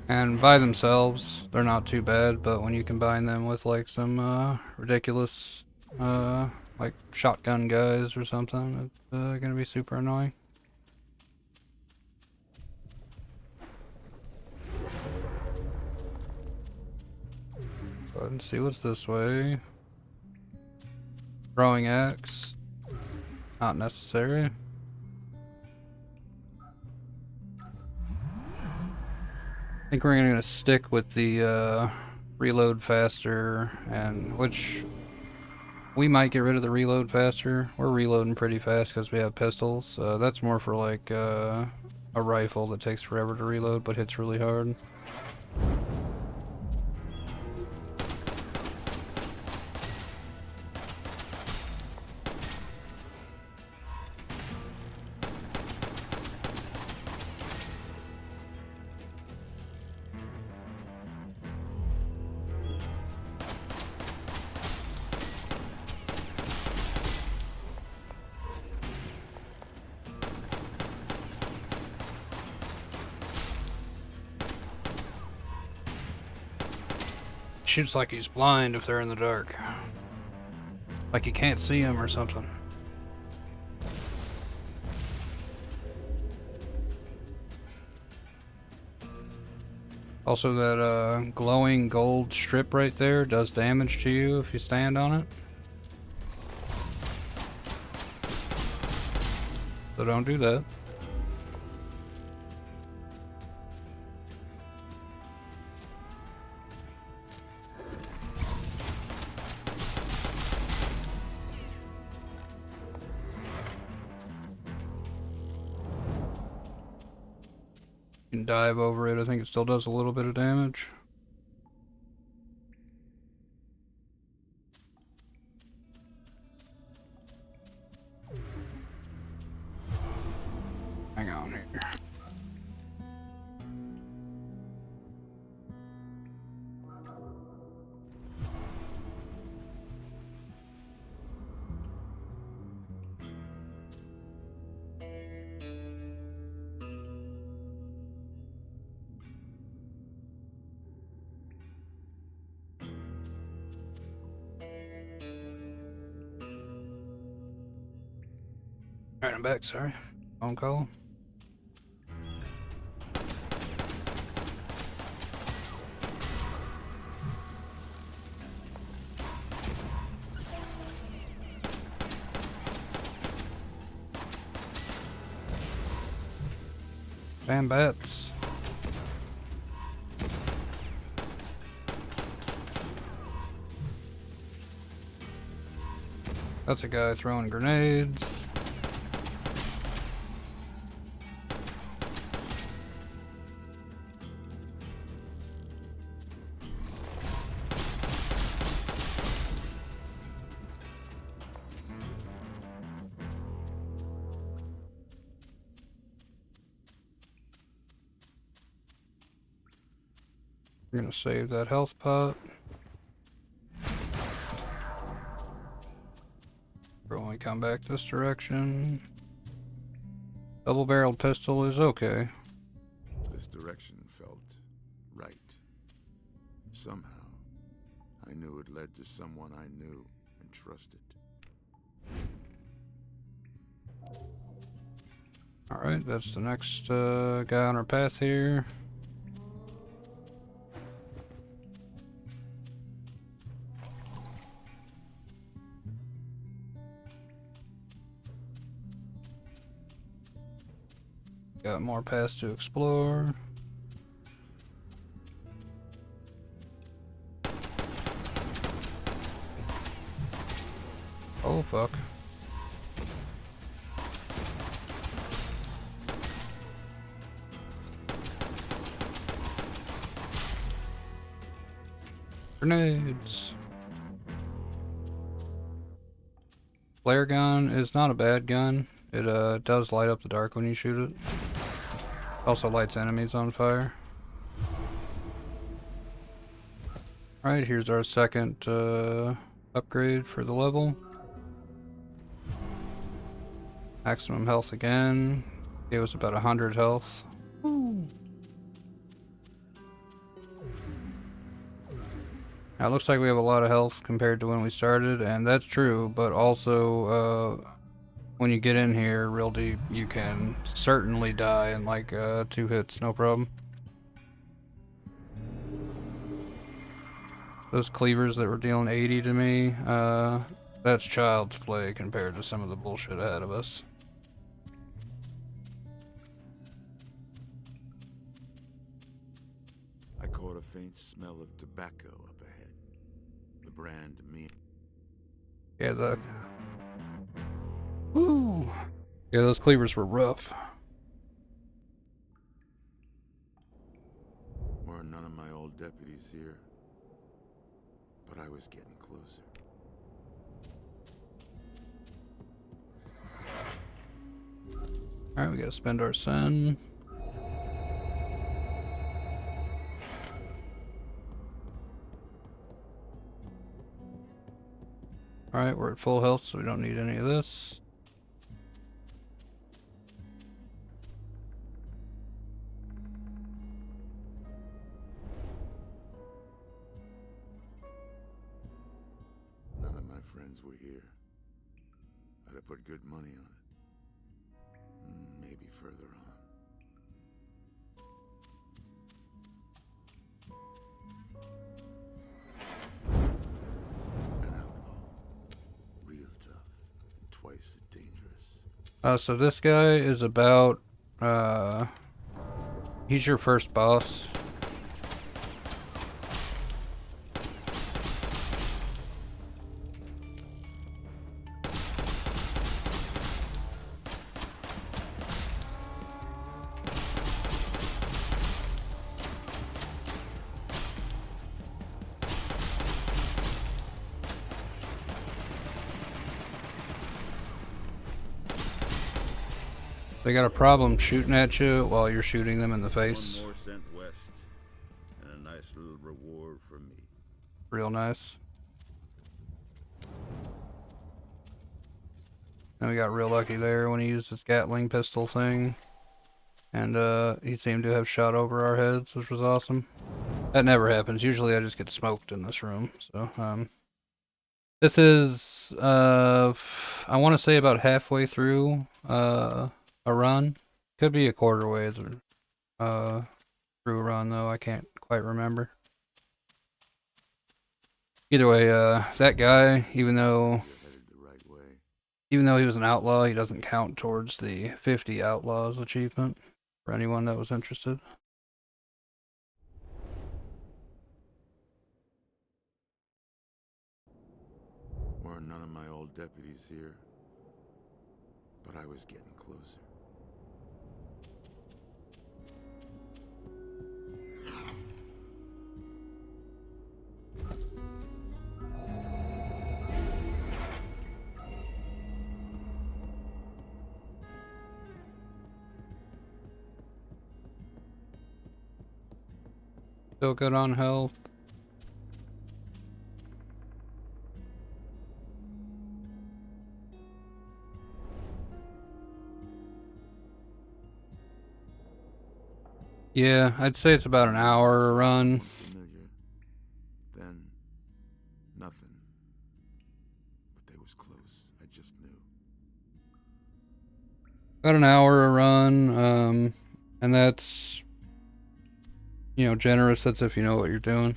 [SPEAKER 1] And by themselves, they're not too bad, but when you combine them with like some ridiculous like shotgun guys or something, it's gonna be super annoying. Go ahead and see what's this way. Throwing axe, not necessary. I think we're gonna stick with the reload faster, and which we might get rid of the reload faster. We're reloading pretty fast because we have pistols. That's more for like a rifle that takes forever to reload but hits really hard. Shoots like he's blind if they're in the dark. Like you can't see him or something. Also, that glowing gold strip right there does damage to you if you stand on it. So don't do that. You can dive over it. I think it still does a little bit of damage. Hang on here. Alright, I'm back, sorry. Phone call. Damn bats. That's a guy throwing grenades. I'm gonna save that health pot. When we come back this direction. Double-barreled pistol is okay.
[SPEAKER 2] This direction felt right. Somehow, I knew it led to someone I knew and trusted.
[SPEAKER 1] Alright, that's the next guy on our path here. Got more paths to explore. Oh fuck. Grenades. Flare gun is not a bad gun. It does light up the dark when you shoot it. Also lights enemies on fire. Alright, here's our second upgrade for the level. Maximum health again. Gave us about 100 health. Woo. Now it looks like we have a lot of health compared to when we started, and that's true, but also when you get in here real deep, you can certainly die in like 2 hits, no problem. Those cleavers that were dealing 80 to me, that's child's play compared to some of the bullshit ahead of us.
[SPEAKER 2] I caught a faint smell of tobacco up ahead. The brand me.
[SPEAKER 1] Yeah, Woo! Yeah, those cleavers were rough.
[SPEAKER 2] Weren't none of my old deputies here, but I was getting closer.
[SPEAKER 1] Alright, we gotta spend our sun. Alright, we're at full health, so we don't need any of this.
[SPEAKER 2] None of my friends were here. I'd have put good money on it. Maybe further on. An outlaw. Real tough. Twice as dangerous.
[SPEAKER 1] So this guy is about, he's your first boss. They got a problem shooting at you while you're shooting them in the face.
[SPEAKER 2] One more sent west, and a nice little reward for me.
[SPEAKER 1] Real nice. And we got real lucky there when he used his Gatling pistol thing. And he seemed to have shot over our heads, which was awesome. That never happens. Usually I just get smoked in this room. So, this is, I want to say about halfway through, a run. Could be a quarter way through a run though, I can't quite remember. Either way, that guy, even though he was an outlaw, he doesn't count towards the 50 outlaws achievement. for anyone that was interested.
[SPEAKER 2] Weren't none of my old deputies here, but I was getting closer.
[SPEAKER 1] Still good on health. Yeah, I'd say it's about an hour run.
[SPEAKER 2] Familiar, then nothing. But they was close. I just knew.
[SPEAKER 1] About an hour a run, and that's, you know, generous. That's if you know what you're doing.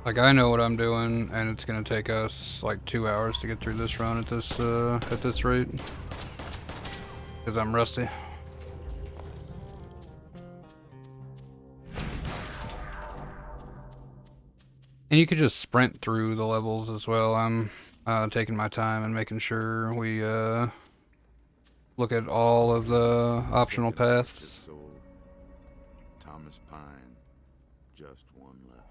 [SPEAKER 1] Like, I know what I'm doing, and it's gonna take us like 2 hours to get through this run at this rate, because I'm rusty. And you could just sprint through the levels as well. I'm taking my time and making sure we look at all of the optional paths.
[SPEAKER 2] Thomas Pine, just one left.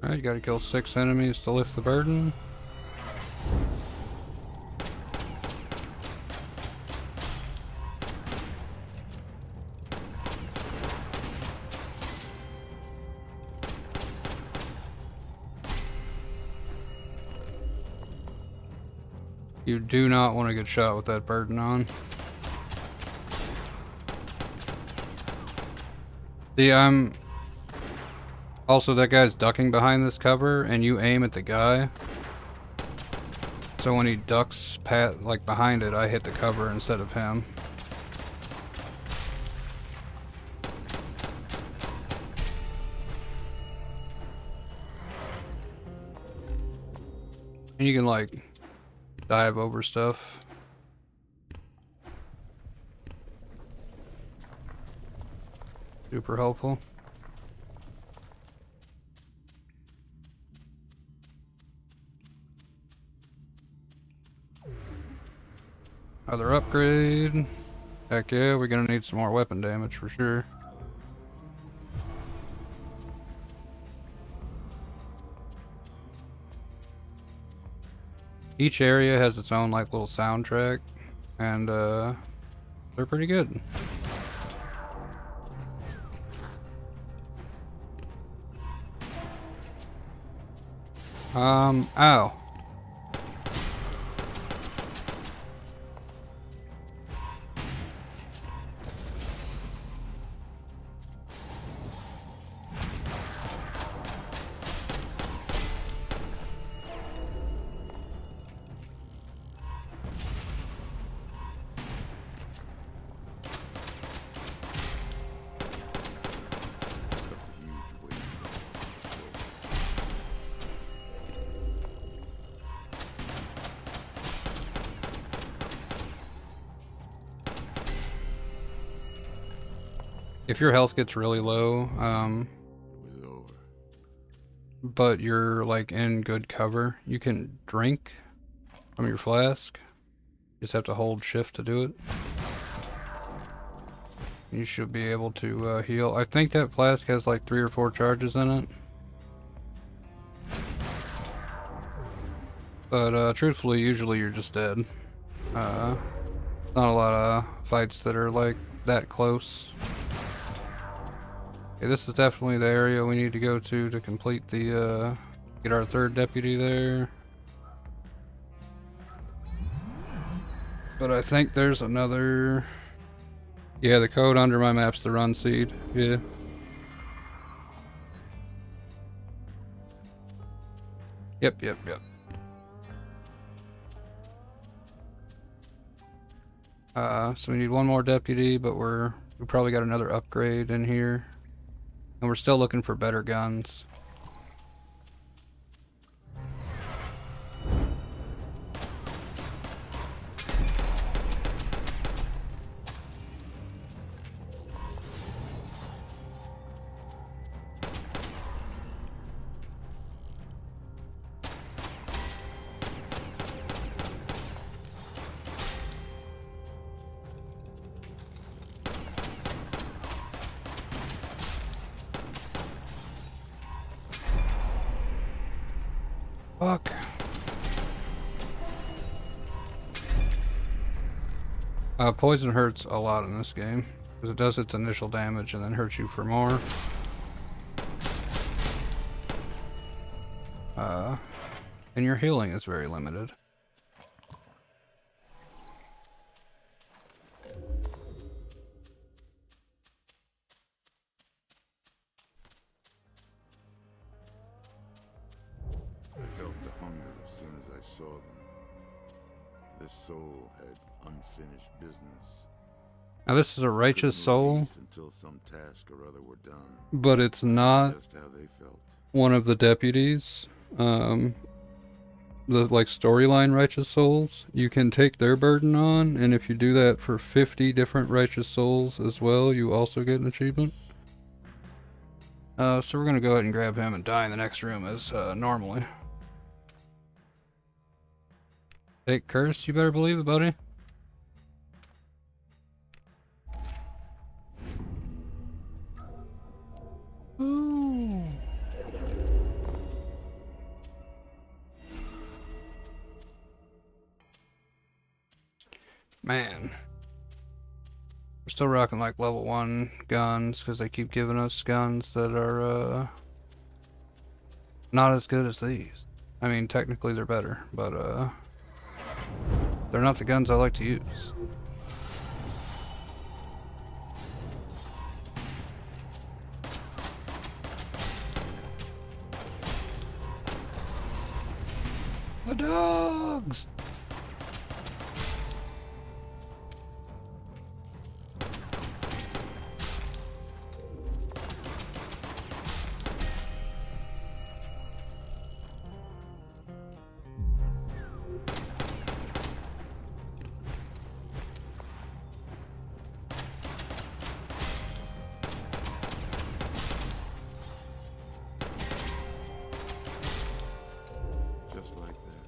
[SPEAKER 1] Alright, you gotta kill 6 enemies to lift the burden. You do not want to get shot with that burden on. See, also, that guy's ducking behind this cover, and you aim at the guy. So when he ducks like behind it, I hit the cover instead of him. And you can like dive over stuff. Super helpful. Another upgrade. Heck yeah, we're gonna need some more weapon damage for sure. Each area has its own like little soundtrack, and they're pretty good. Ow. If your health gets really low,
[SPEAKER 2] It was over.
[SPEAKER 1] but you're like in good cover, you can drink from your flask. You just have to hold shift to do it. You should be able to heal. I think that flask has like 3 or 4 charges in it. But truthfully, usually you're just dead. Not a lot of fights that are like that close. Okay, this is definitely the area we need to go to complete the, get our 3rd deputy there. But I think there's another... Yeah, the code under my map's the run seed. Yeah. Yep. So we need one more deputy, but we probably got another upgrade in here. And we're still looking for better guns. Fuck. Poison hurts a lot in this game, because it does its initial damage and then hurts you for more. And your healing is very limited.
[SPEAKER 2] I felt the hunger as soon as I saw them. This soul had unfinished business.
[SPEAKER 1] Now this is a righteous soul,
[SPEAKER 2] Until some task or other were done.
[SPEAKER 1] but it's not
[SPEAKER 2] Just how they felt.
[SPEAKER 1] one of the deputies. The like storyline righteous souls, you can take their burden on, and if you do that for 50 different righteous souls as well, you also get an achievement. So we're gonna go ahead and grab him and die in the next room as normally. Hey, Curse, you better believe it, buddy. Ooh. Man. We're still rocking like level 1 guns because they keep giving us guns that are not as good as these. I mean, technically they're better, but they're not the guns I like to use. The dogs!
[SPEAKER 2] Just like that.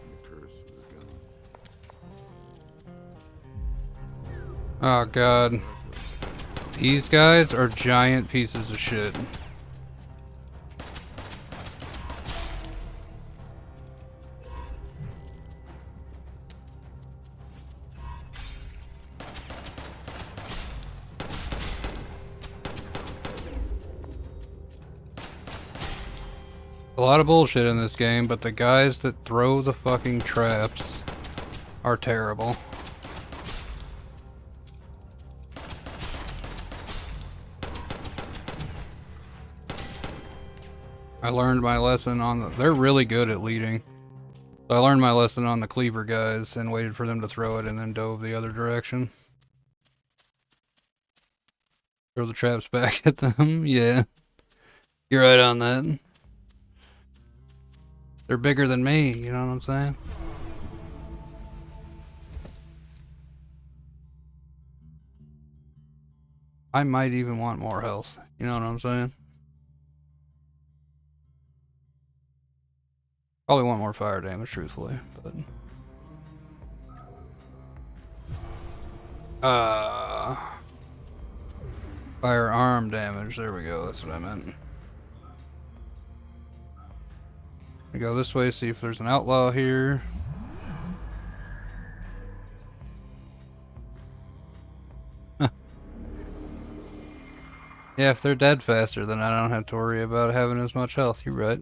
[SPEAKER 2] And the curse was gone.
[SPEAKER 1] Oh god. These guys are giant pieces of shit. A lot of bullshit in this game, but the guys that throw the fucking traps are terrible. I learned my lesson on they're really good at leading. So I learned my lesson on the cleaver guys and waited for them to throw it and then dove the other direction. Throw the traps back at them, yeah. You're right on that. They're bigger than me, you know what I'm saying? I might even want more health, you know what I'm saying? Probably want more fire damage, truthfully, but... Firearm damage, there we go, that's what I meant. We go this way, see if there's an outlaw here. Yeah, if they're dead faster, then I don't have to worry about having as much health, you're right.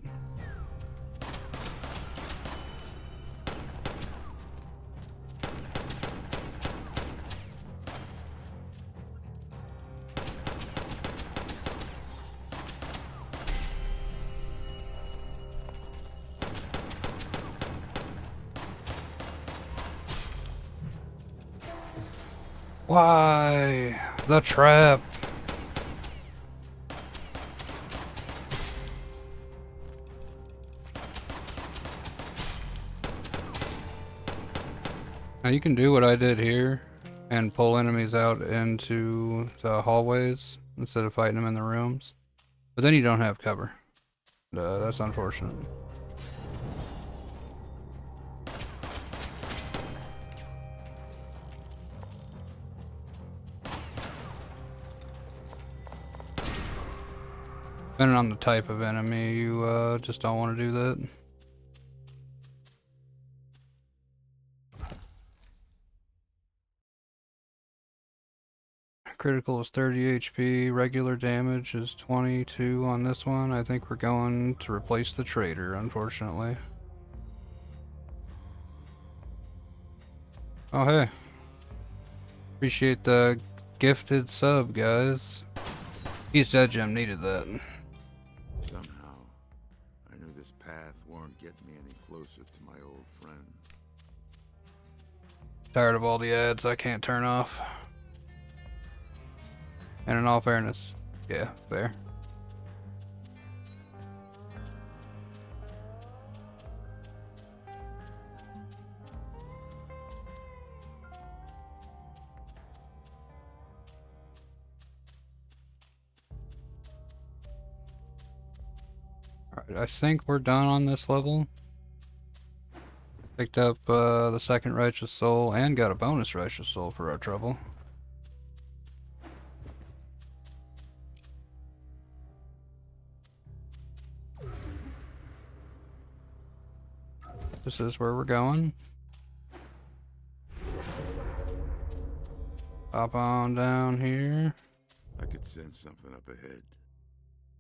[SPEAKER 1] Why? The trap. Now you can do what I did here and pull enemies out into the hallways instead of fighting them in the rooms. But then you don't have cover. That's unfortunate. Depending on the type of enemy, you just don't want to do that. Critical is 30 HP, regular damage is 22 on this one. I think we're going to replace the trader, unfortunately. Oh hey. Appreciate the gifted sub, guys. East Edgem needed that.
[SPEAKER 2] Somehow, I knew this path weren't getting me any closer to my old friend.
[SPEAKER 1] Tired of all the ads I can't turn off. And in all fairness, yeah, fair. Alright, I think we're done on this level. Picked up the second Righteous Soul and got a bonus Righteous Soul for our trouble. This is where we're going. Hop on down here.
[SPEAKER 2] I could sense something up ahead.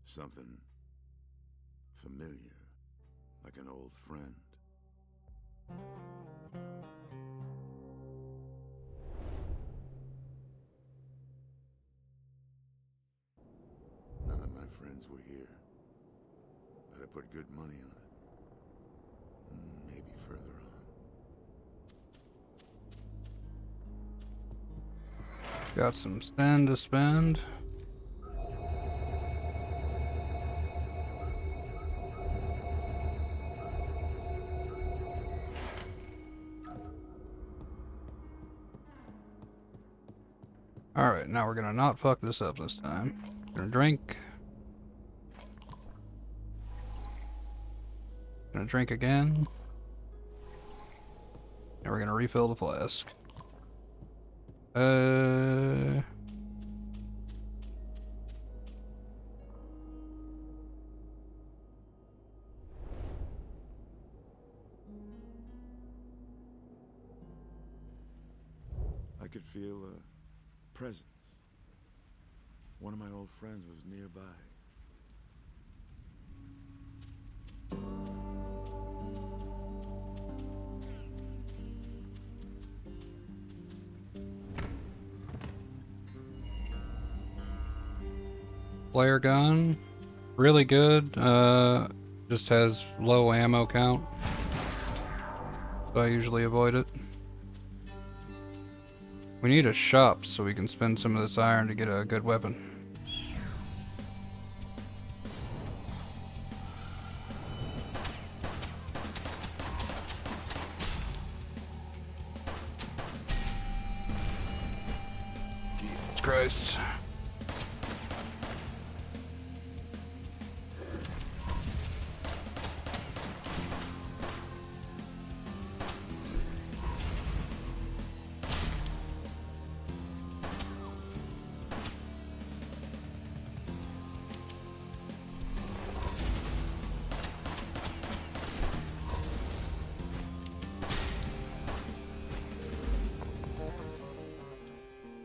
[SPEAKER 2] Something familiar, like an old friend. None of my friends were here, but I put good money on it. Maybe further on.
[SPEAKER 1] Got some stand to spend. Alright, now we're gonna not fuck this up this time. Gonna drink. Gonna drink again. And we're gonna refill the flask.
[SPEAKER 2] I could feel a presence. One of my old friends was nearby.
[SPEAKER 1] Flare gun. Really good. Just has low ammo count. So I usually avoid it. We need a shop so we can spend some of this iron to get a good weapon. Jesus Christ.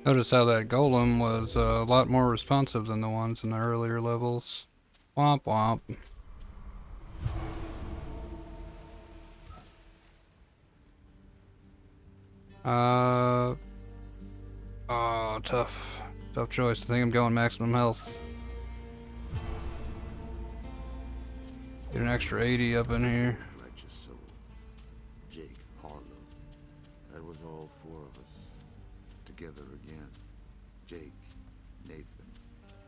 [SPEAKER 1] Notice how that golem was a lot more responsive than the ones in the earlier levels. Womp womp. Oh, tough choice. I think I'm going maximum health. Get an extra 80 up in here.
[SPEAKER 2] Righteous soul. Jake, Harlow. That was all four of us. together again. Jake, Nathan,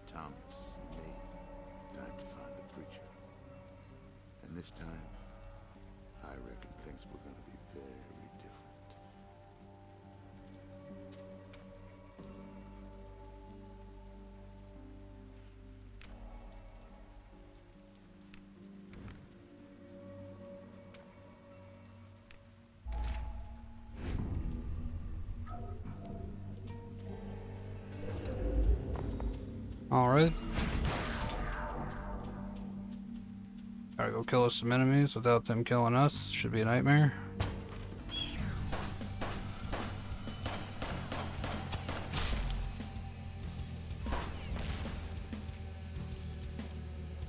[SPEAKER 2] Thomas, me. Time to find the preacher. And this time, I reckon things were gonna be very different.
[SPEAKER 1] Alright. Gotta go kill us some enemies without them killing us. Should be a nightmare.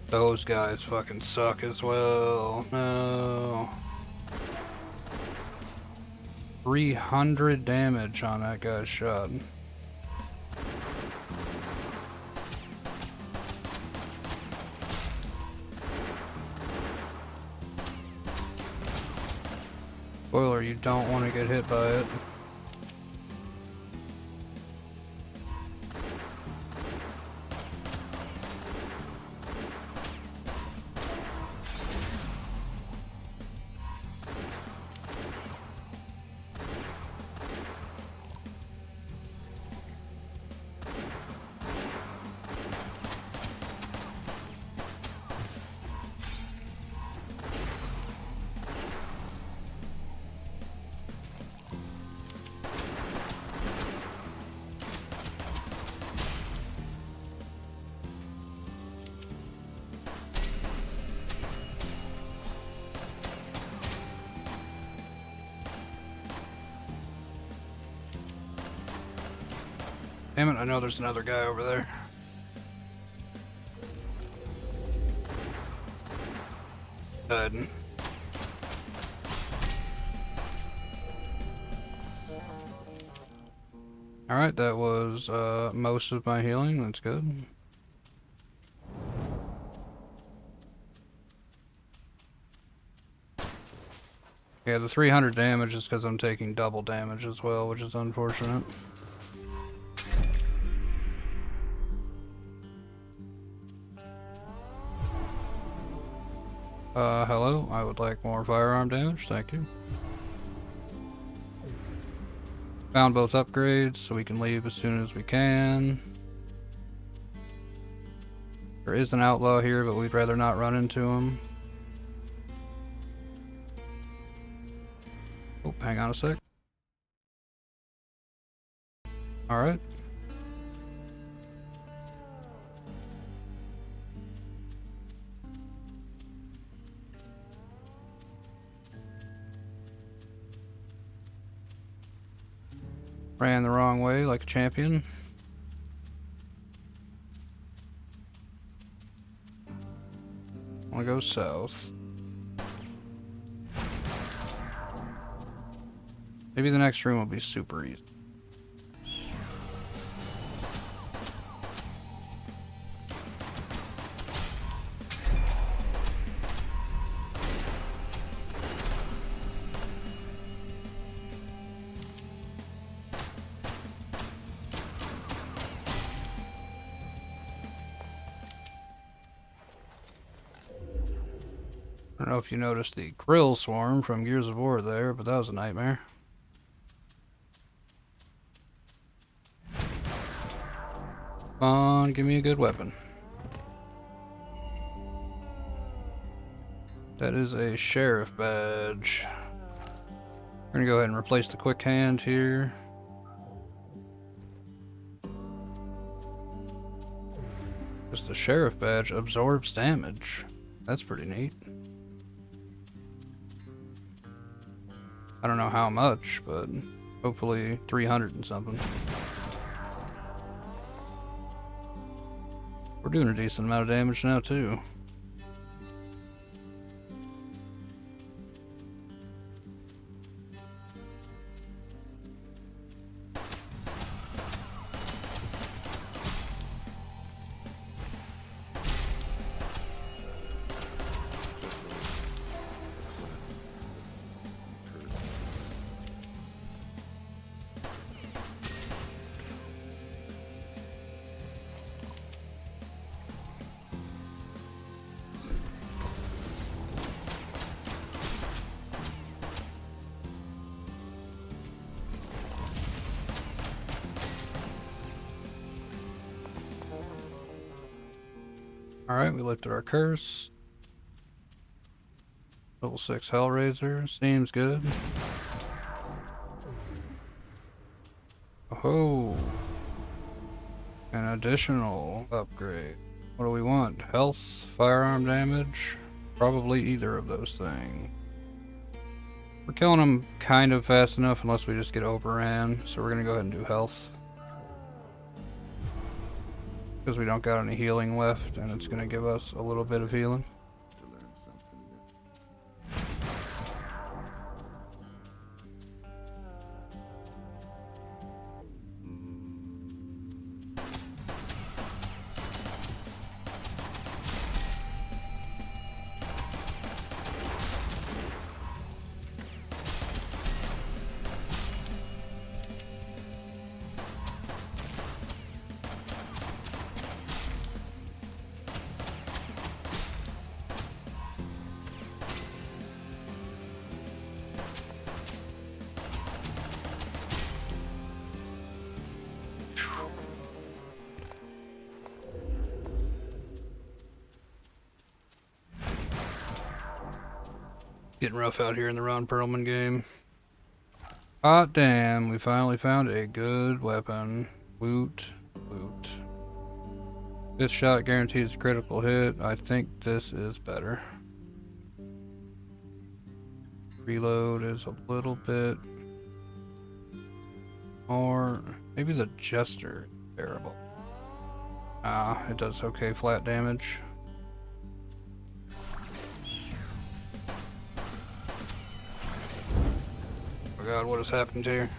[SPEAKER 1] Those guys fucking suck as well. No. 300 damage on that guy's shot. Spoiler, you don't want to get hit by it. Damn it, I know there's another guy over there. Dead. Alright, that was most of my healing. That's good. Yeah, the 300 damage is because I'm taking double damage as well, which is unfortunate. Hello, I would like more firearm damage, thank you. Found both upgrades, so we can leave as soon as we can. There is an outlaw here, but we'd rather not run into him. Oh, hang on a sec. Alright. Ran the wrong way like a champion. Wanna go south. Maybe the next room will be super easy. I don't know if you noticed the grill swarm from Gears of War there, but that was a nightmare. Come on, give me a good weapon. That is a sheriff badge. We're gonna go ahead and replace the quick hand here. Just a sheriff badge absorbs damage. That's pretty neat. I don't know how much, but hopefully 300 and something. We're doing a decent amount of damage now too. Alright, we lifted our curse. Level 6 Hellraiser. Seems good. Oh, an additional upgrade. What do we want? Health, firearm damage? Probably either of those things. We're killing them kind of fast enough unless we just get overran, so we're gonna go ahead and do health. Because we don't got any healing left, and it's gonna give us a little bit of healing.
[SPEAKER 2] To learn something new.
[SPEAKER 1] Getting rough out here in the Ron Perlman game. Hot damn, we finally found a good weapon. Loot. This shot guarantees a critical hit. I think this is better. Reload is a little bit more. Maybe the Jester is terrible. It does okay flat damage. Oh god, what has happened here?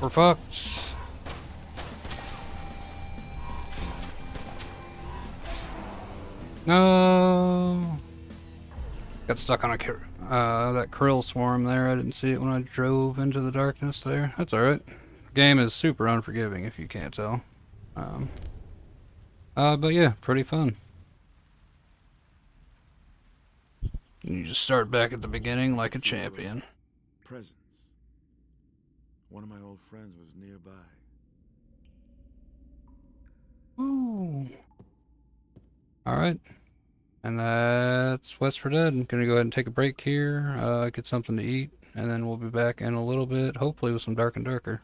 [SPEAKER 1] We're fucked. No. Got stuck on a that krill swarm there. I didn't see it when I drove into the darkness there. That's alright. Game is super unforgiving if you can't tell. But yeah, pretty fun. You just start back at the beginning like a champion.
[SPEAKER 2] Presence. One of my old friends was nearby.
[SPEAKER 1] Ooh. Alright. And that's West for Dead. I'm gonna go ahead and take a break here, get something to eat, and then we'll be back in a little bit, hopefully with some Dark and Darker.